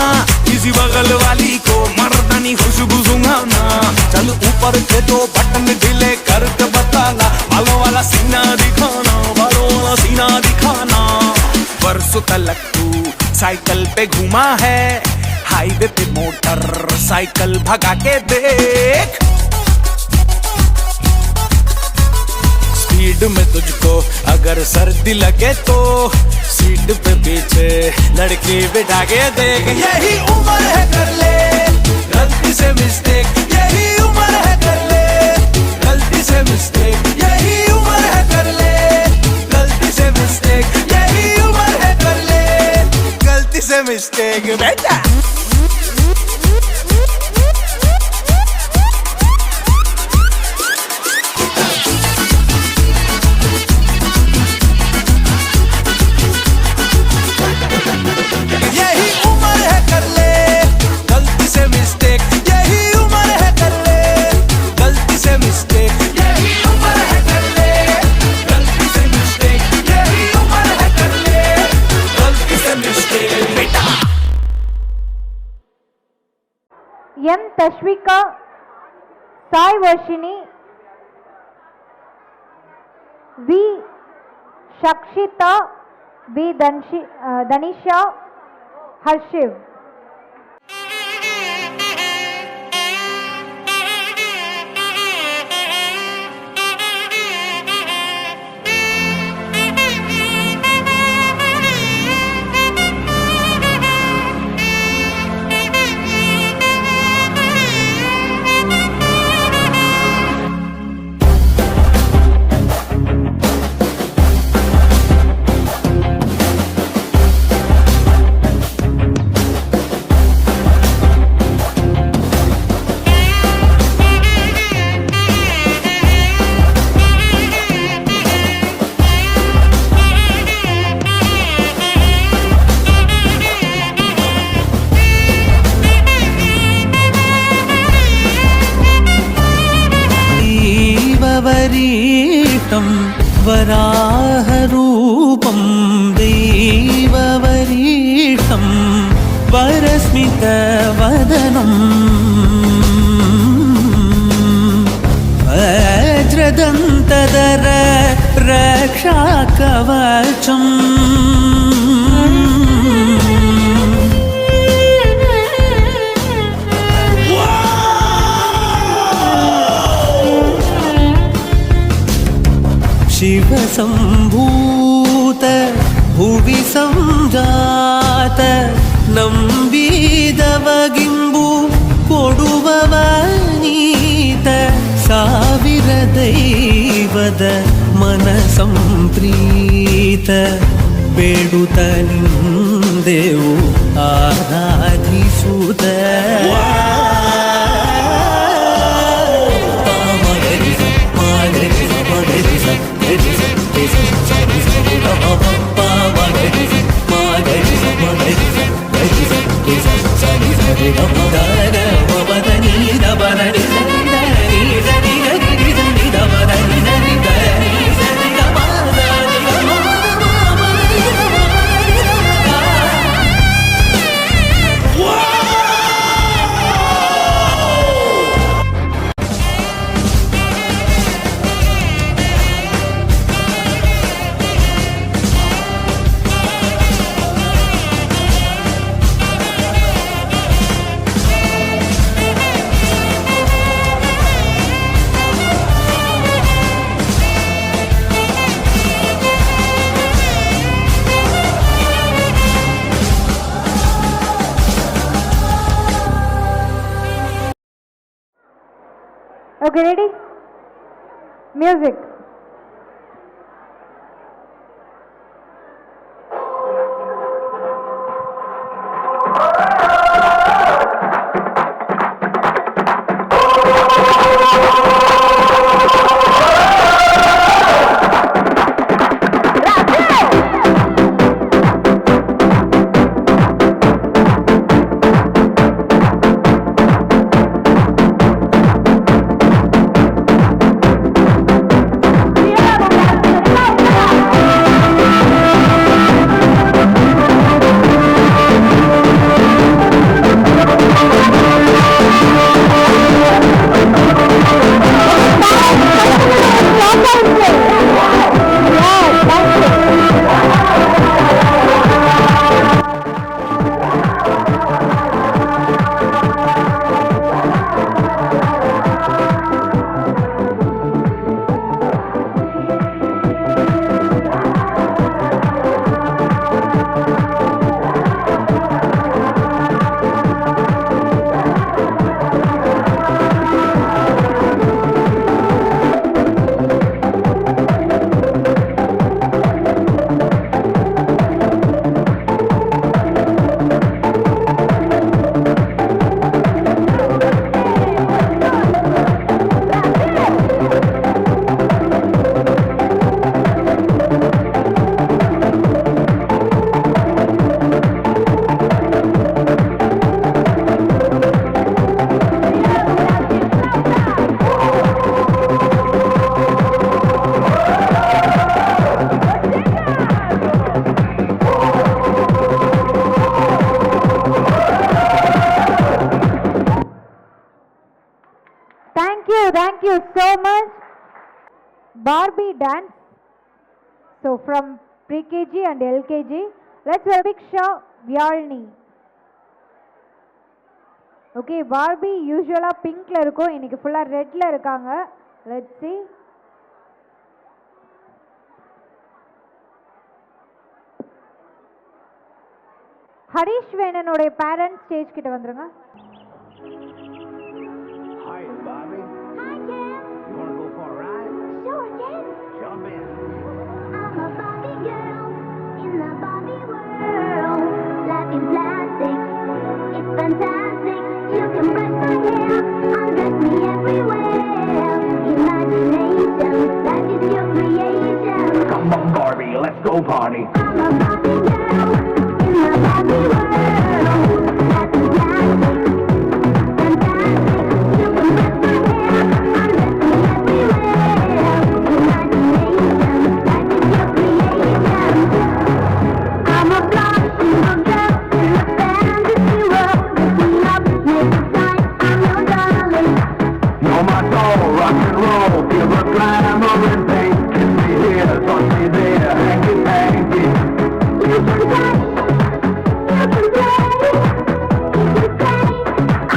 इसी बगल वाली को मर्दानी खुशबू सुंघाना चल ऊपर के दो बटन ढीले करके बताना बालों वाला सीना दिखाना बालों वाला सीना दिखाना बरसों तलक तू साइकिल पे घूमा है हाईवे पे मोटर साइकिल भगा के देख स्पीड में तुझको अगर सर्दी लगे तो सीट पे पीछे लड़की बिठा के देख यही उम्र है कर ले गलती से मिस्टेक यही उम्र है कर ले गलती से मिस्टेक यही उम्र है कर ले गलती से मिस्टेक यही उम्र है कर ले गलती से मिस्टेक बेटा M. Tashvika, Sai Varshini, V. Shakshita, V. Danisha, Harshiv. वरीतं वराहरूपं दैववरीतं वरस्मितवदनं वज्रदन्तधर रक्षाकवचम् शिवसम्भूत भुवि संजात नम्बिदवगिम्बु कोडुववनीत ಸಾವಿರ ದೈವದ ಮನಸಂಪ್ರೀತ ಬೇಡುತ್ತ ನಿಂದೆವು ಆರಾಧಿಸುತ್ತ Okay, ready? Music. dance. So from pre-KG and LKG, let's welcome Diksha Vyalni. Okay, Barbie usually pink la irukum, இன்னைக்கு full red la இருக்காங்க. Let's see. Harish வேணனுடைய parents stage கிட்ட வந்துருங்க. Hi, Bobby. Hi, Ken. You want to go for a ride? Sure, Ken. Jump in. I'm a Barbie girl in the Barbie world. Life in plastic, it's fantastic. You can brush my hair, undress me everywhere. Imagination, life is your creation. Come on, Barbie, let's go party. I'm a Barbie girl in the Barbie world. Life in plastic, fantastic. You can brush my hair, undress me everywhere. Imagination, life is your creation. I'm a blonde single girl in a fantasy world. Lift me up, make it shine. I'm your darling. You're my soul, rock and roll, give a glamour and paint. Kiss me here, touch me there, hanky panky. You can touch, you can play. You can say,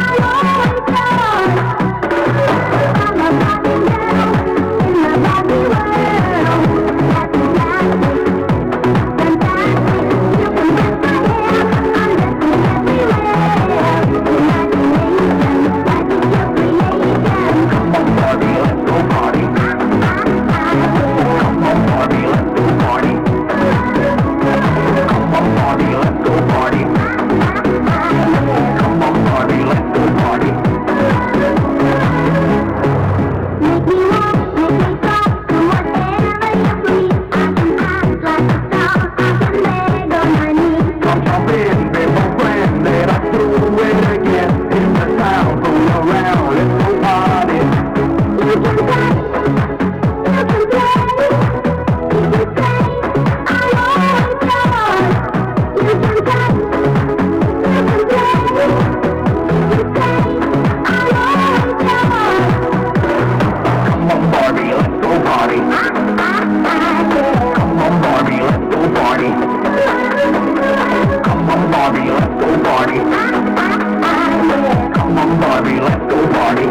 I'll always love. I'm a Barbie girl in the Barbie world. Life is plastic, fantastic. You can brush my hair, undress me everywhere. Imagination, life is your creation. Come on, Barbie, let's go party. Come on, Barbie, let's go party. Come on, Barbie, let's go party. Come on, Barbie, let's go party. Make me walk, make me talk, do whatever you please. I can act like a star, I can beg on my knees. Come jump in, be my friend, let us do it again. In the town, go around, let's go party. You can touch, you can play. You can say, I'll always love. You can touch, you can play. You can say, I'll always love. Come on, Barbie, let's go party. Come on, Barbie, let's go party. Come on, Barbie, let's go party. Come on, Barbie, let's go party.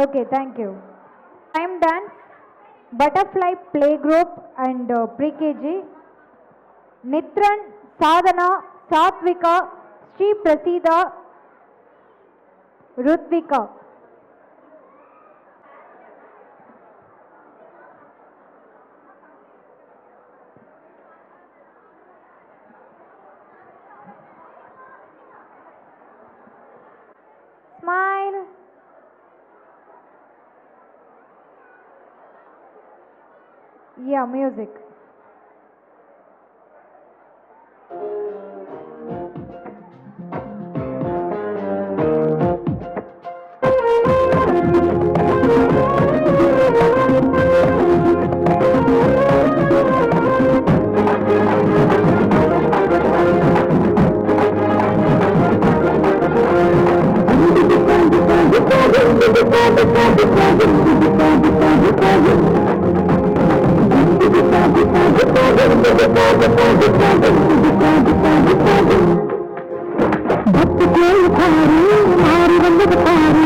Okay, thank you. Time dance, butterfly playgroup and pre-KG. Nitran, Sadhana, Satvika, Sri Prasida, Rutvika. Smile. Yeah, music. மாறி வந்தது பாரு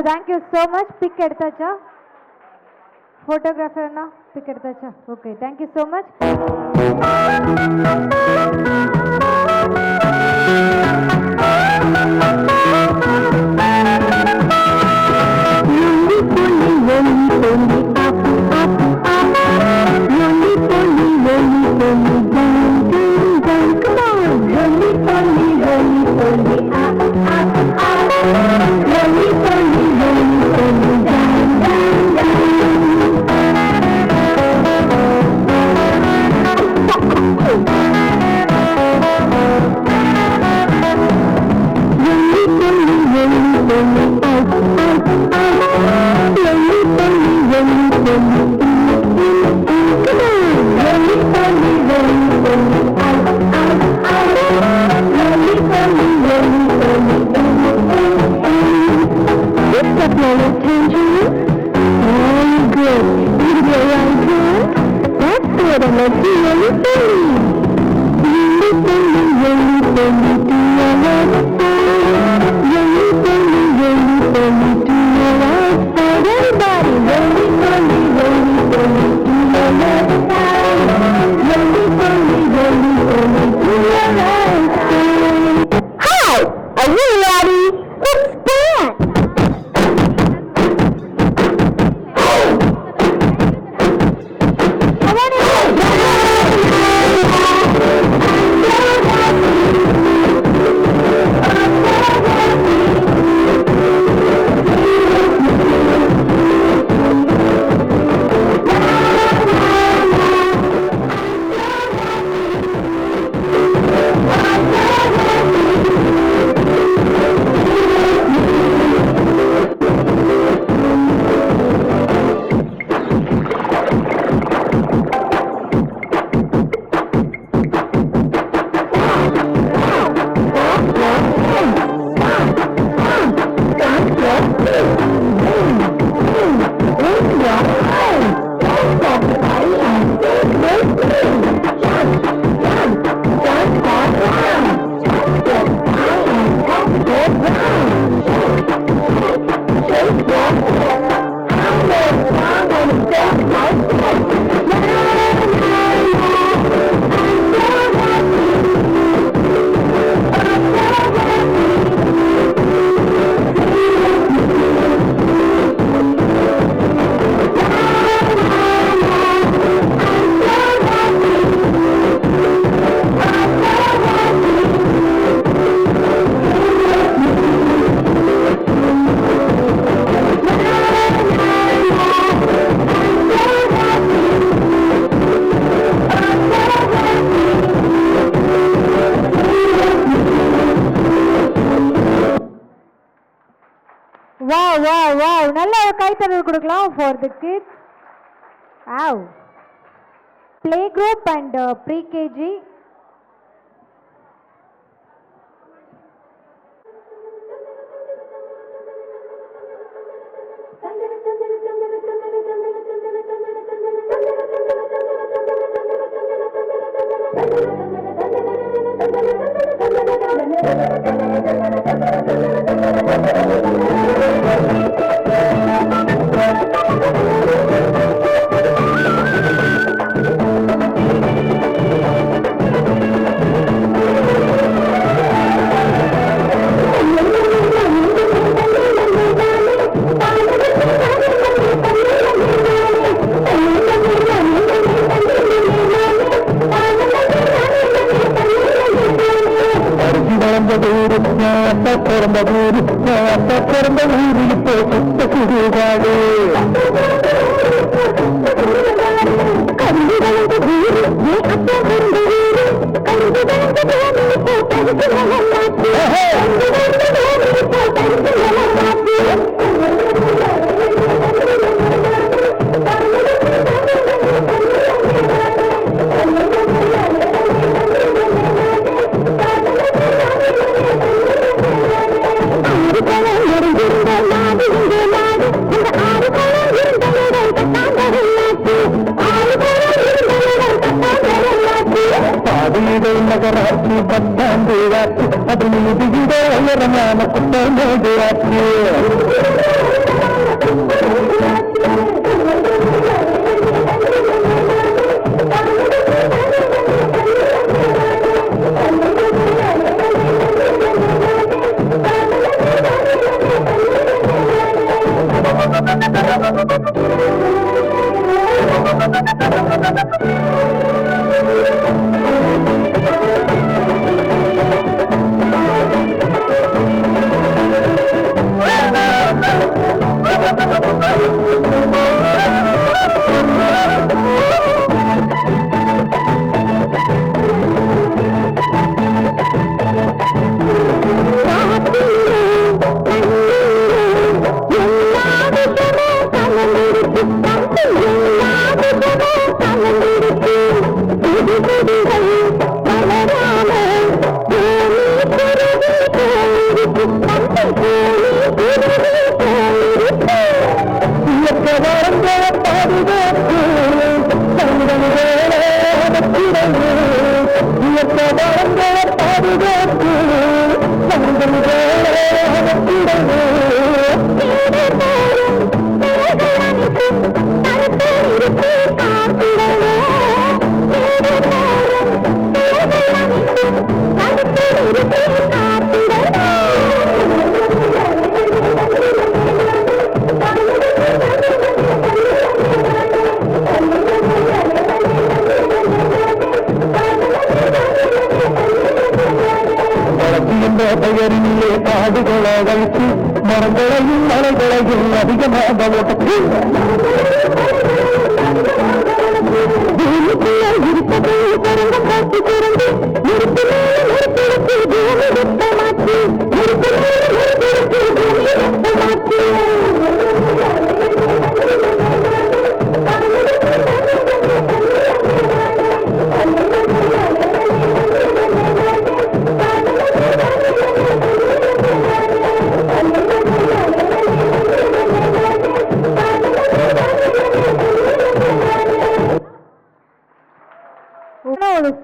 Thank you so much. Pick eduthacha? Photographer na pick eduthacha? Okay, thank you so much. wow. நல்ல ஒரு கைத்தட்டல் கொடுக்கலாம் for the kids. Wow. Play group and pre-KG.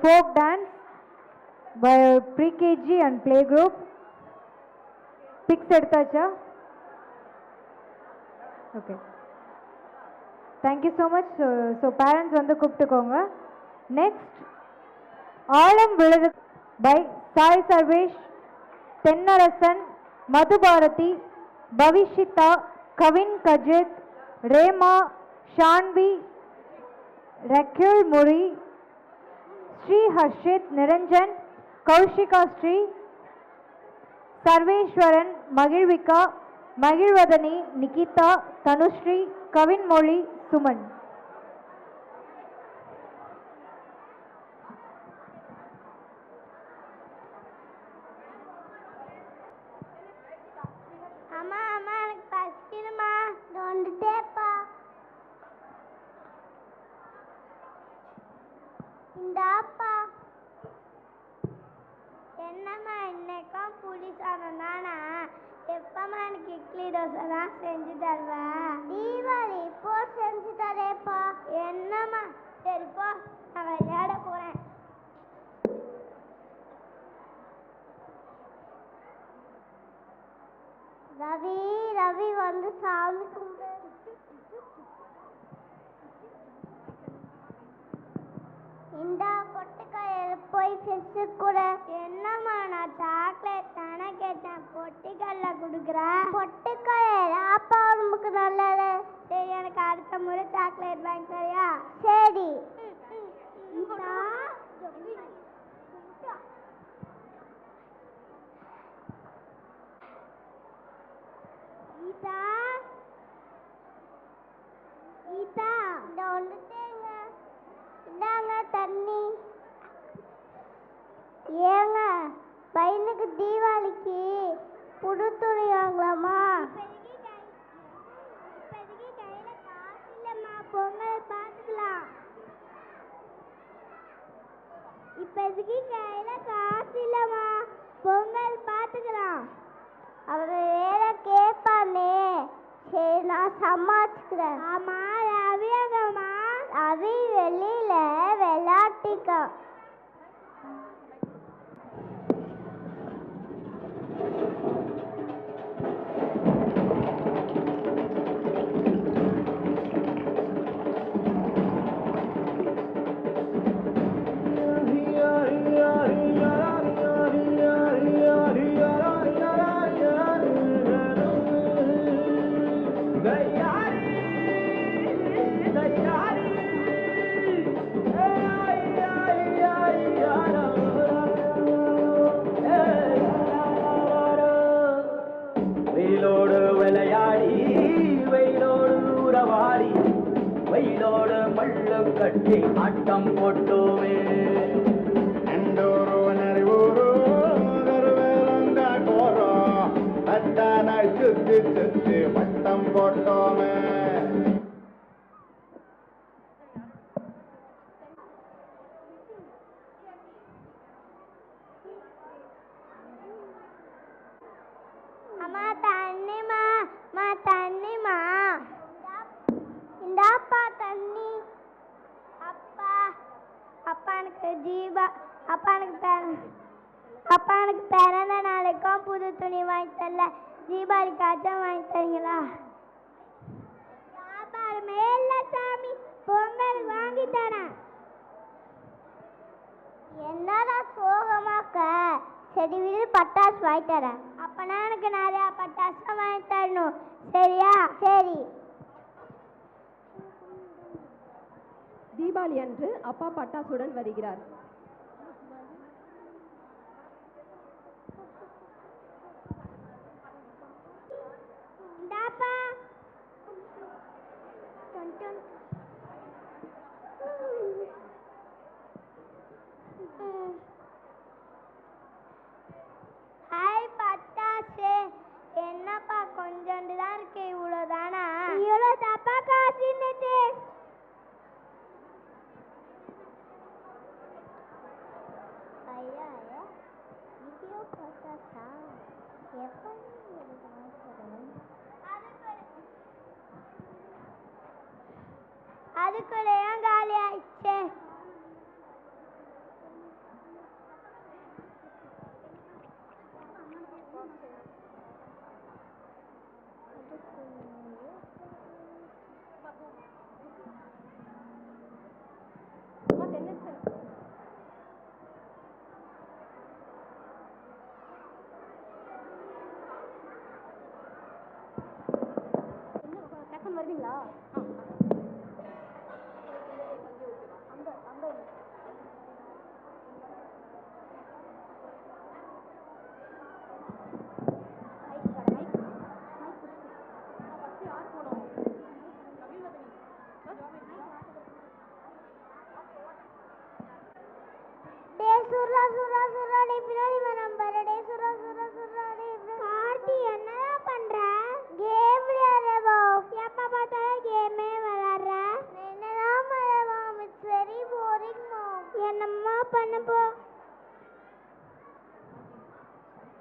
Folk dance by pre-KG and play group. Pics எடுத்தாச்சா? Okay. Thank you so much. So parents வந்து கூப்பிட்டுக்கோங்க. Next, ஆலம் விழுது by Sai Sarvesh, Thennarasan, Madhubharathi, Pavishitha, Kavin Kajith, Rema, Shanvi, Rakyul Muri, Sri Harshit, Niranjan, Kaushika Sri, Sarveshwaran, Magilvika, Magilvadani, Nikita, Tanushree, Kavin Moli, Suman. அம்மா அம்மா எனக்கு பசிக்குதுமா. இந்தாப்பா. என்னம்மா இன்னைக்கும் புளி சாதம் தானா? எப்பமா எனக்கு இட்லி தோசை தான் செஞ்சு தருவேன். தீபாவளி இப்போ செஞ்சு தரேப்பா. என்னம்மா சரிப்பா, நான் விளையாட போறேன். ரவி ரவி வந்து சாமி கும்பிடு. இந்த பொட்டுக்காயில போய் ஃபிஷ் கூட. என்னம்மா நான் சாக்லேட் தானே கேட்டேன், பொட்டுக்கல்ல கொடுக்குறேன். பொட்டுக்காயில் அப்பா உடம்புக்கு நல்லது. சரி, எனக்கு அடுத்த முறை சாக்லேட் வாங்கி தரியா? சரி. கீதா கீதா, இந்த வந்துட்டேங்க. இந்தாங்க தண்ணி. ஏங்க பையனுக்கு தீபாவளிக்கு புது துணி வாங்கலாமா? இப்போதைக்கு கையில காசு இல்லைம்மா, பொங்கல் பார்த்துக்கலாம். இப்போதைக்கு கையில காசு இல்லைம்மா, பொங்கல் பார்த்துக்கலாம். அவன் வேற கேட்பானே. சரி, நான் சமாளிச்சுக்கிறேன். ஆமா, ரவி அங்கம்மா. ரவி வெளியில விளையாட்டிக்க. வெயிலோடு விளையாடி வெயிலோடு உறவாடி வெயிலோடு மள்ளு கட்டி ஆட்டம் போட்டோமே. சுத்தி சுத்தி வட்டம் போட்டோமே. அம்மா தண்ணிமா, தண்ணிமா. இந்தாப்பா தண்ணி. அப்பா அப்பா எனக்கு அப்பா எனக்கு பிறந்த நாளைக்கும் புது துணி வாங்கி தரல. தீபாவளிக்காச்சும் வாங்கி தரீங்களா? வியாபாரமே இல்லை சாமி, பொங்கல் வாங்கி தரேன். என்னடா சோகமாக்க? சரி விடு, பட்டாசு வாங்கி தரேன். அப்பனா எனக்கு நிறையா பட்டாசு வாங்கி தரணும், சரியா? சரி. தீபாவளி அன்று அப்பா பட்டாசுடன் வருகிறார். இந்தாப்பா. ஹாய் பட்டாசு. என்னப்பா கொஞ்சோண்டு தான் இருக்கு, இவ்வளோதானா? இவ்வளோ தப்பா காசுன்னுட்டு. ஐயா வீடியோ பட்டாசா எப்போ அதுக்குள்ள ஏன் காலி ஆயிடுச்சு? வருவீங்களா? என்ன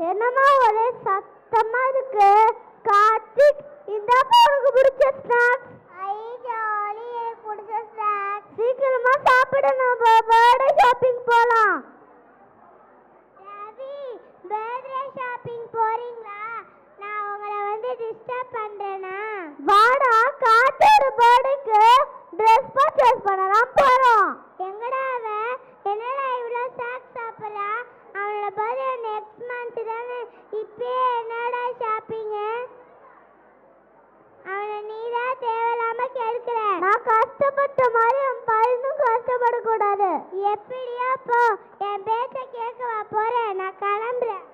என்னம்மா ஒரே சத்தமா இருக்கு? கார்த்திக், இந்தாப்பா உனக்கு பிடிச்ச ஸ்நாக்ஸ். ஐ ஜாலி, எனக்கு பிடிச்ச ஸ்நாக்ஸ். சீக்கிரமா சாப்பிடணும், பர்த்டே ஷாப்பிங் போலாம். ரவி, பர்த்டே ஷாப்பிங் போறீங்களா? நான் உங்களை வந்து டிஸ்டர்ப் பண்றேனா? வாடா, கார்த்தியோட பர்த்டேக்கு ட்ரெஸ் பர்ச்சேஸ் பண்ணலாம் போறோம். எங்கடா அவன்? என்னடா இவ்வளோ ஸ்நாக்ஸ் சாப்பிட்றா? அவனோட பர்த்டே நெக்ஸ்ட் மந்த் தானே, இப்பயே என்னடா ஷாப்பிங்கு? அவனை நீதான் தேவையில்லாம கெடுக்கிற. நான் கஷ்டப்பட்ட மாதிரி என் பையனும் கஷ்டப்படக்கூடாது. எப்படியா போ, என் பேச்ச கேட்கவா போறேன்? நான் கிளம்புறேன்.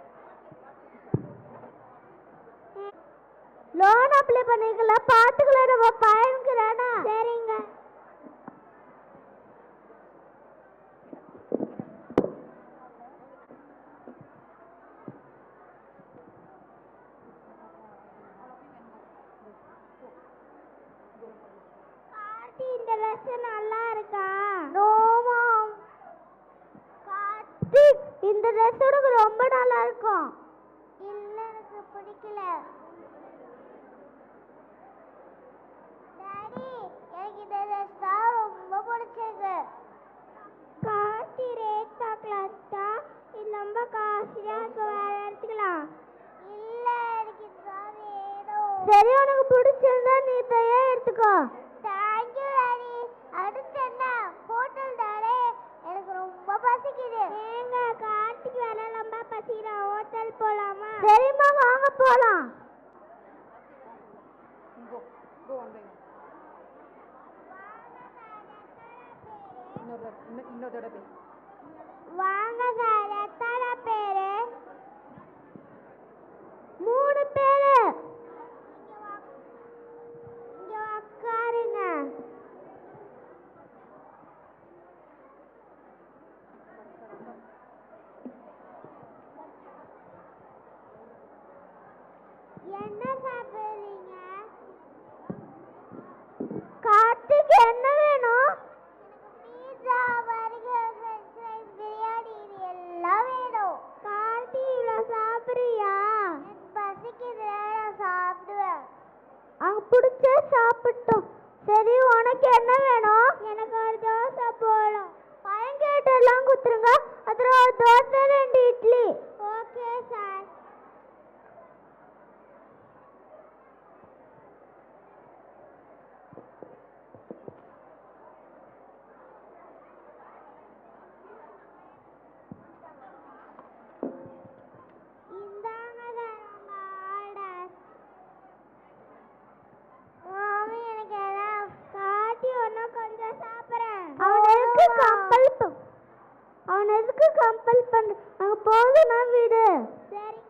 லோன் அப்ளை பண்ணிக்கலாம், பார்த்துக்கலாம் நம்ம பையனுக்கு தானா? சரிங்க. இந்த ட்ரெஸ் நல்லா இருக்கா? நோமா கார்த்திக், இந்த ட்ரெஸ் உனக்கு ரொம்ப நல்லா இருக்கும். இல்ல, எனக்கு பிடிக்கல. டாடி, எனக்கு இந்த ட்ரெஸ் தான் ரொம்ப பிடிச்சிருக்கு. கார்த்தி, ரேட் பார்க்கலாம்டா. இது ரொம்ப காஸ்ட்லியா இருக்கு, வேற எடுத்துக்கலாம். இல்ல, எனக்கு இதுதான் வேணும். சரி, உனக்கு பிடிச்சிருந்தா நீ இதையே எடுத்துக்கோ. Thank you daddy. அடுத்து என்ன? ஹோட்டல் தானே, எனக்கு ரொம்ப பசிக்குது. ஏங்க, கார்த்திக் வேற ரொம்ப பசிக்குது, ஹோட்டல் போலாமா? சரிம்மா, வாங்க போலாம். வாங்க சார், எத்தனை பேரு? 3 பேரு. இங்க உட்காருங்க. என்ன சாப்பிடுறீங்க? கார்த்திக், என்ன வேணும்? Pizza, burger, French fries, biryani, இது எல்லாம் வேணும். கார்த்திக், இவ்வளோ சாப்பிடுறியா? எனக்கு பசிக்குது, நான் சாப்பிடுவேன். அங்க பிடிச்ச சாப்பிட்டோம். சரி, உனக்கு என்ன வேணும்? எனக்கு ஒரு தோசை போலாம். பையன் கேட்டெல்லாம் குத்துருங்க. அதில் ஒரு தோசை, 2 இட்லி. Okay sir. இந்தாங்க சார் உங்க ஆர்டர். மாமி, எனக்கு எல்லாம் காட்டி ஒன்றும் கொஞ்சம் சாப்பிட்றேன். அவன் எதுக்கு கம்பல் பண்ண? அங்கே போதுனா விடு. சரி.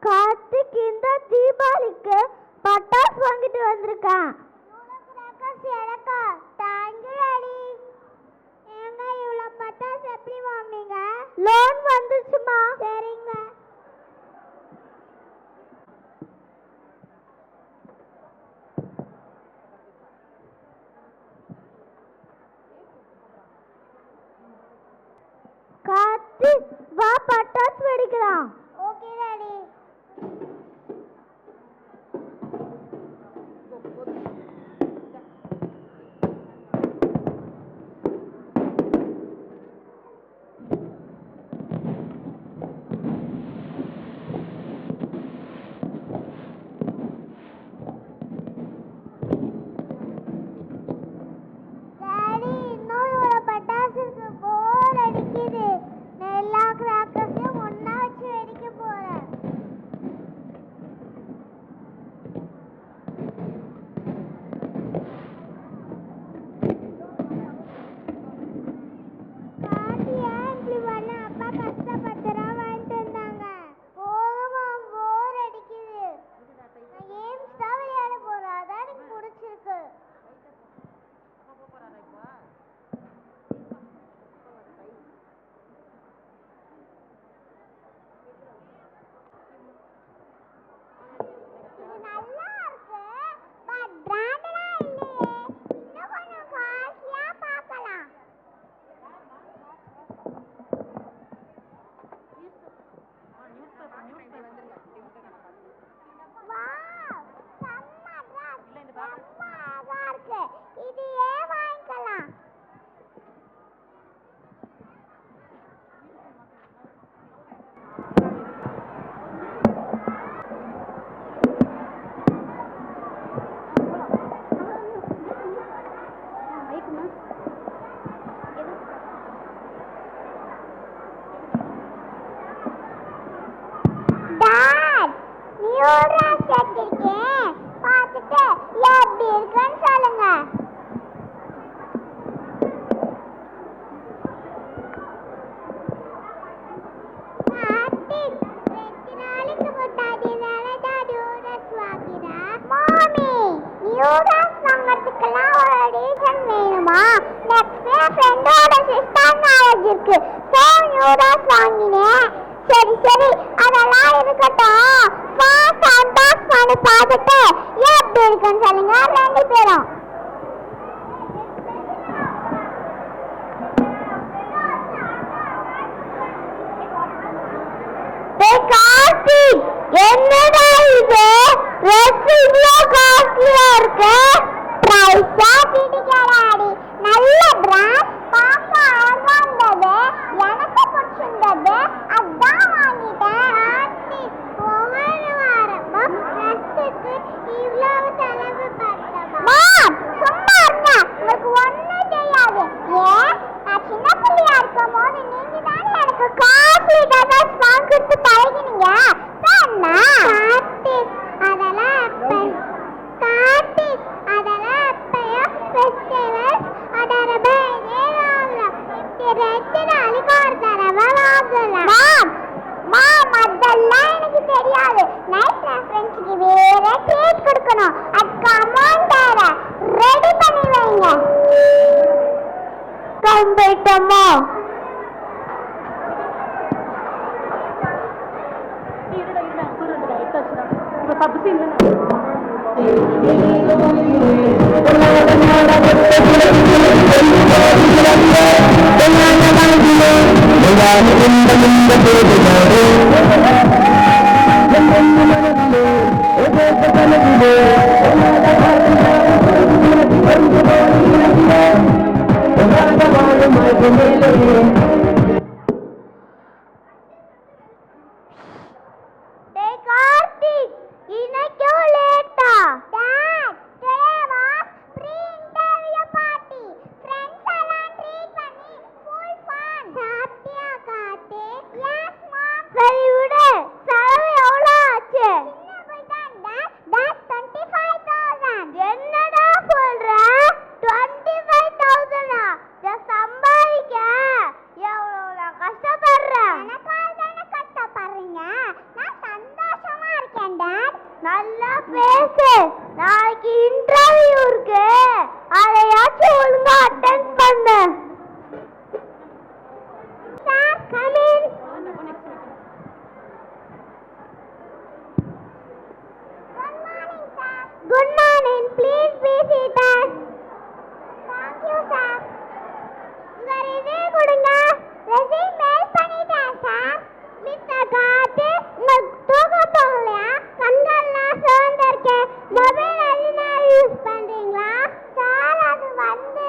கார்த்திக், இந்த தீபாவளிக்கு பட்டாசு வாங்கிட்டு வந்திருக்கேன். ஏங்க, இவ்வளோ பட்டாசு எப்படி வாங்குனீங்க? லோன் வந்துச்சுமா. சரிங்க. கார்த்திக், வா பட்டாசு வெடிக்கலாம். Okay daddy. முடிஞ்சிருக்கு. ஸோ நியூடாஸ் வாங்கினேன். சரி சரி அதெல்லாம் இருக்கட்டும். ஃபர்ஸ்ட் அன்பாக்ஸ் பண்ணி பார்த்துட்டு எப்படி இருக்குன்னு சொல்லுங்க ரெண்டு பேரும். கார்த்திக் என்னடா இது ட்ரெஸ் இவ்ளோ காஸ்ட்லியா இருக்கு? பிரைஸா பிடிக்கறாடி. நல்ல பிராண்ட் பாக்க அழகா இருந்தது. எனக்கு பிடிச்சிருந்தது. அதான் வாங்கிட்டேன். கார்த்திக் ஒவ்வொரு வாரமா ட்ரெஸ்ஸுக்கு இவ்ளோ செலவு பண்ணமா? சும்மா இருங்க. உங்களுக்கு ஒண்ணும் தெரியாது. ஏன் நான் சின்ன பிள்ளையா இருக்கும் போது நீங்க தானே எனக்கு காஸ்ட்லி ட்ரெஸ் வாங்கி கொடுத்து பழகினீங்க. கார்த்திக் அதெல்லாம் எப்பயோ ஃபெஸ்டிவல் அதரபே ஏறாங்கலாம். இப்படி 2 நாளைக்கு ஒரு தடவை வாங்கலாம். மாம் அதெல்லாம் எனக்கு தெரியாது. நைட் என் ஃப்ரெண்ட்ஸுக்கு வேற ட்ரீட் கொடுக்கணும். அதுக்கு அமௌண்ட் வேற ரெடி பண்ணி வைங்க. கம்பிட்டமா நல்லா பேசு. நாளைக்கு இன்டர்வியூ இருக்கு. அதையாச்சும் ஒழுங்கா அட்டெண்ட் பண்ணு. Sir come in. Good morning sir. Good morning. Please be seated. Thank you sir. உங்க ரெஸ்யூம் கொடுங்க. ரெஸ்யூம் மெயில் பண்ணிட்டேன் சார். மிஸ்டர் கார்த்தி உங்களுக்கு தூக்கம் போகலையா? கண்கள்லாம் சோர்ந்திருக்கு. மொபைல் அதிக நேரம் யூஸ் பண்றீங்களா? சார் அது வந்து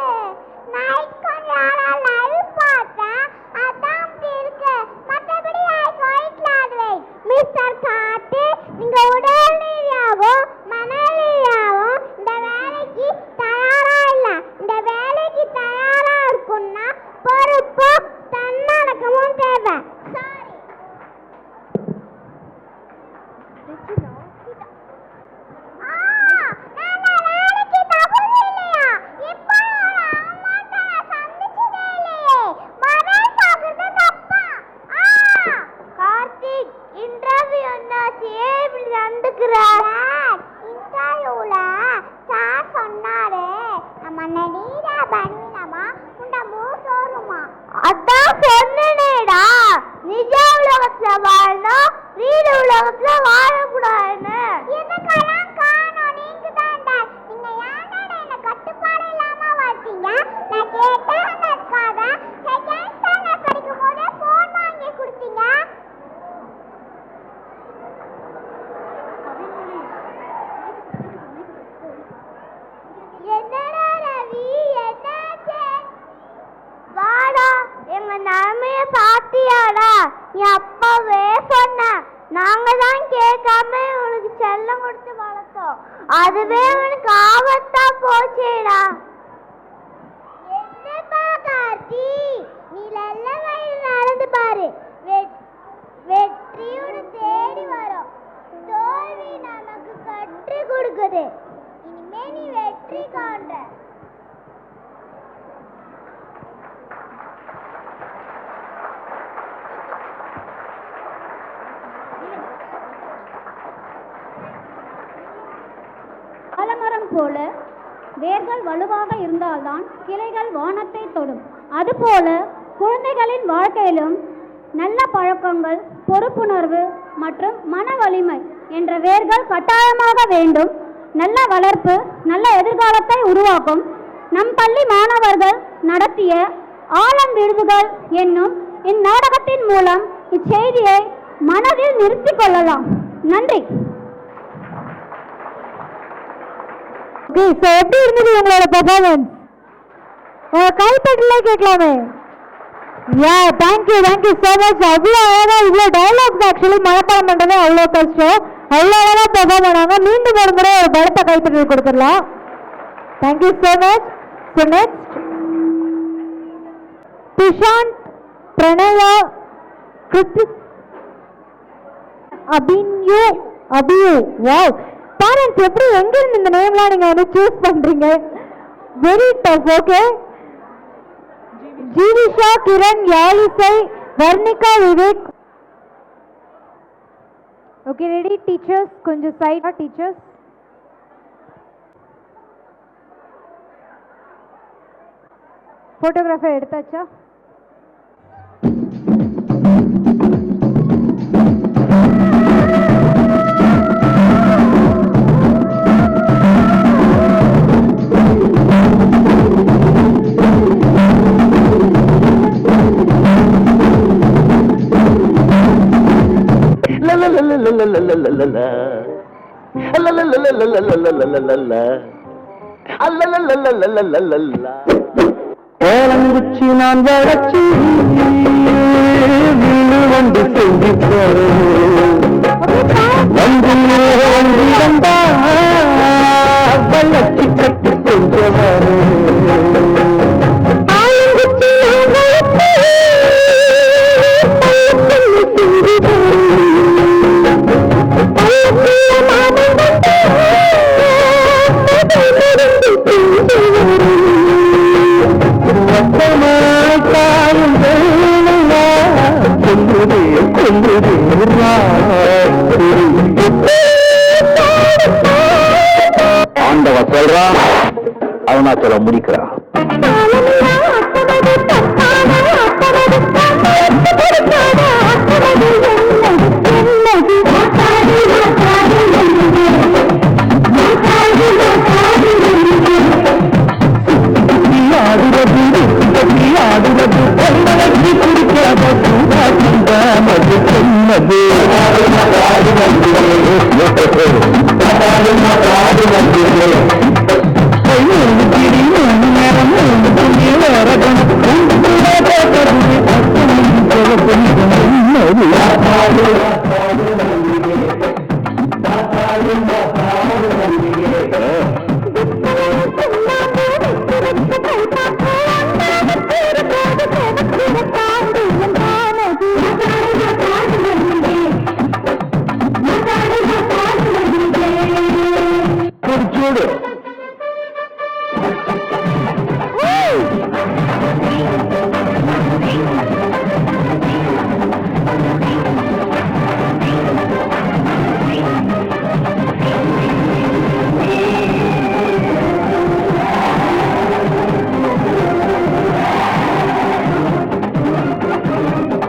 நைட் கொஞ்சம் நேரம் லைவ் பார்த்தேன். அதான் அப்படி இருக்கு. மற்றபடி ஐ குவைட் லாட்வேட். மிஸ்டர் கார்த்தி நீங்க உடல் ரீதியாகவும் மன ரீதியாகவும் இந்த வேலைக்கு தயாரா இல்ல. இந்த வேலைக்கு தயாரா இருக்குன்னா பொறுப்பு தன்னடக்கமும் தேவை. சாரி அதான் சொன்னேடா நிஜ உலகத்துல வாழணும் ரீட உலகத்துல வாழக்கூடாதுன்னு. இதுக்கெல்லாம் காரணம் நீங்க தான்டா. நீங்க ஏன்டா என்ன கட்டுப்பாடு இல்லாம வளர்த்தீங்க? நான் கேட்டேன்னதுக்காக செகண்ட் ஸ்டாண்டர்ட் படிக்கும் போதே போன் வாங்கி கொடுத்தீங்க. என்னடா ரவி என்னாச்சு? வாடா எங்க நிலைமைய பாத்தியாடா? நீ அப்பவே சொன்ன. நாங்க தான் கேட்காம உனக்கு செல்லம் கொடுத்து வளர்த்தோம். அதுவே உனக்கு ஆபத்தா போச்சேடா. என்னப்பா கார்த்தி நீ நல்ல வழியில் நடந்து பாரு. வெற்றி உன்னை தேடி வரும். தோல்வி நமக்கு கற்றுக் கொடுக்குது. இனிமே நீ வெற்றி காண்ற. ஆலமரம் போல வேர்கள் வலுவாக இருந்தால்தான் கிளைகள் வானத்தை தொடும். அதுபோல குழந்தைகளின் வாழ்க்கையிலும் நல்ல பழக்கங்கள், பொறுப்புணர்வு மற்றும் மன வலிமை என்ற வேர்கள் கட்டாயமாக வேண்டும். நல்ல வளர்ப்பு நல்ல எதிர்காலத்தை உருவாக்கும். நம் பள்ளி மாணவர்கள் நடத்திய ஆழம் விருதுகள் என்னும் இந்நாடகத்தின் மூலம் இச்செய்தியை மனதில் நிறுத்திக் கொள்ளலாம். நன்றி. எப்படி இருந்தது உங்களோட பெர்ஃபார்மன்ஸ்? கைப்பற்றல கேட்கலாமே. Thank you so much. அவ்வளோ அழகா இவ்வளோ டைலாக்ஸ் ஆக்சுவலி மனப்பாடம் பண்ணுறது அவ்வளோ கஷ்டம். அவ்வளோ அழகாக பெர்ஃபார்ம் பண்ணாங்க. மீண்டும் ஒரு முறை ஒரு பலத்த கைப்பற்றல் கொடுத்துடலாம். Thank you so much. So next Dushanth, Pranaya, Kiruthik, Abiyu. Wow, parents எப்படி எங்கிருந்து இந்த நேம்லாம் நீங்க வந்து சூஸ் பண்றீங்க? Very tough. Okay, Jeevisha, Kiran, Yazhisai, Varnika, Vivek. Okay, ready? Teachers கொஞ்சம் சைடா. Teachers photographer எடுத்தாச்சா? கோலங்குச்சி நான் வளர்ச்சி வீடு வந்து செஞ்சு வந்தா வளர்ச்சி கட்டி கொஞ்சம் ஆண்டவ சொல்றான், அவனா சொல்ல முடிக்கிறான்.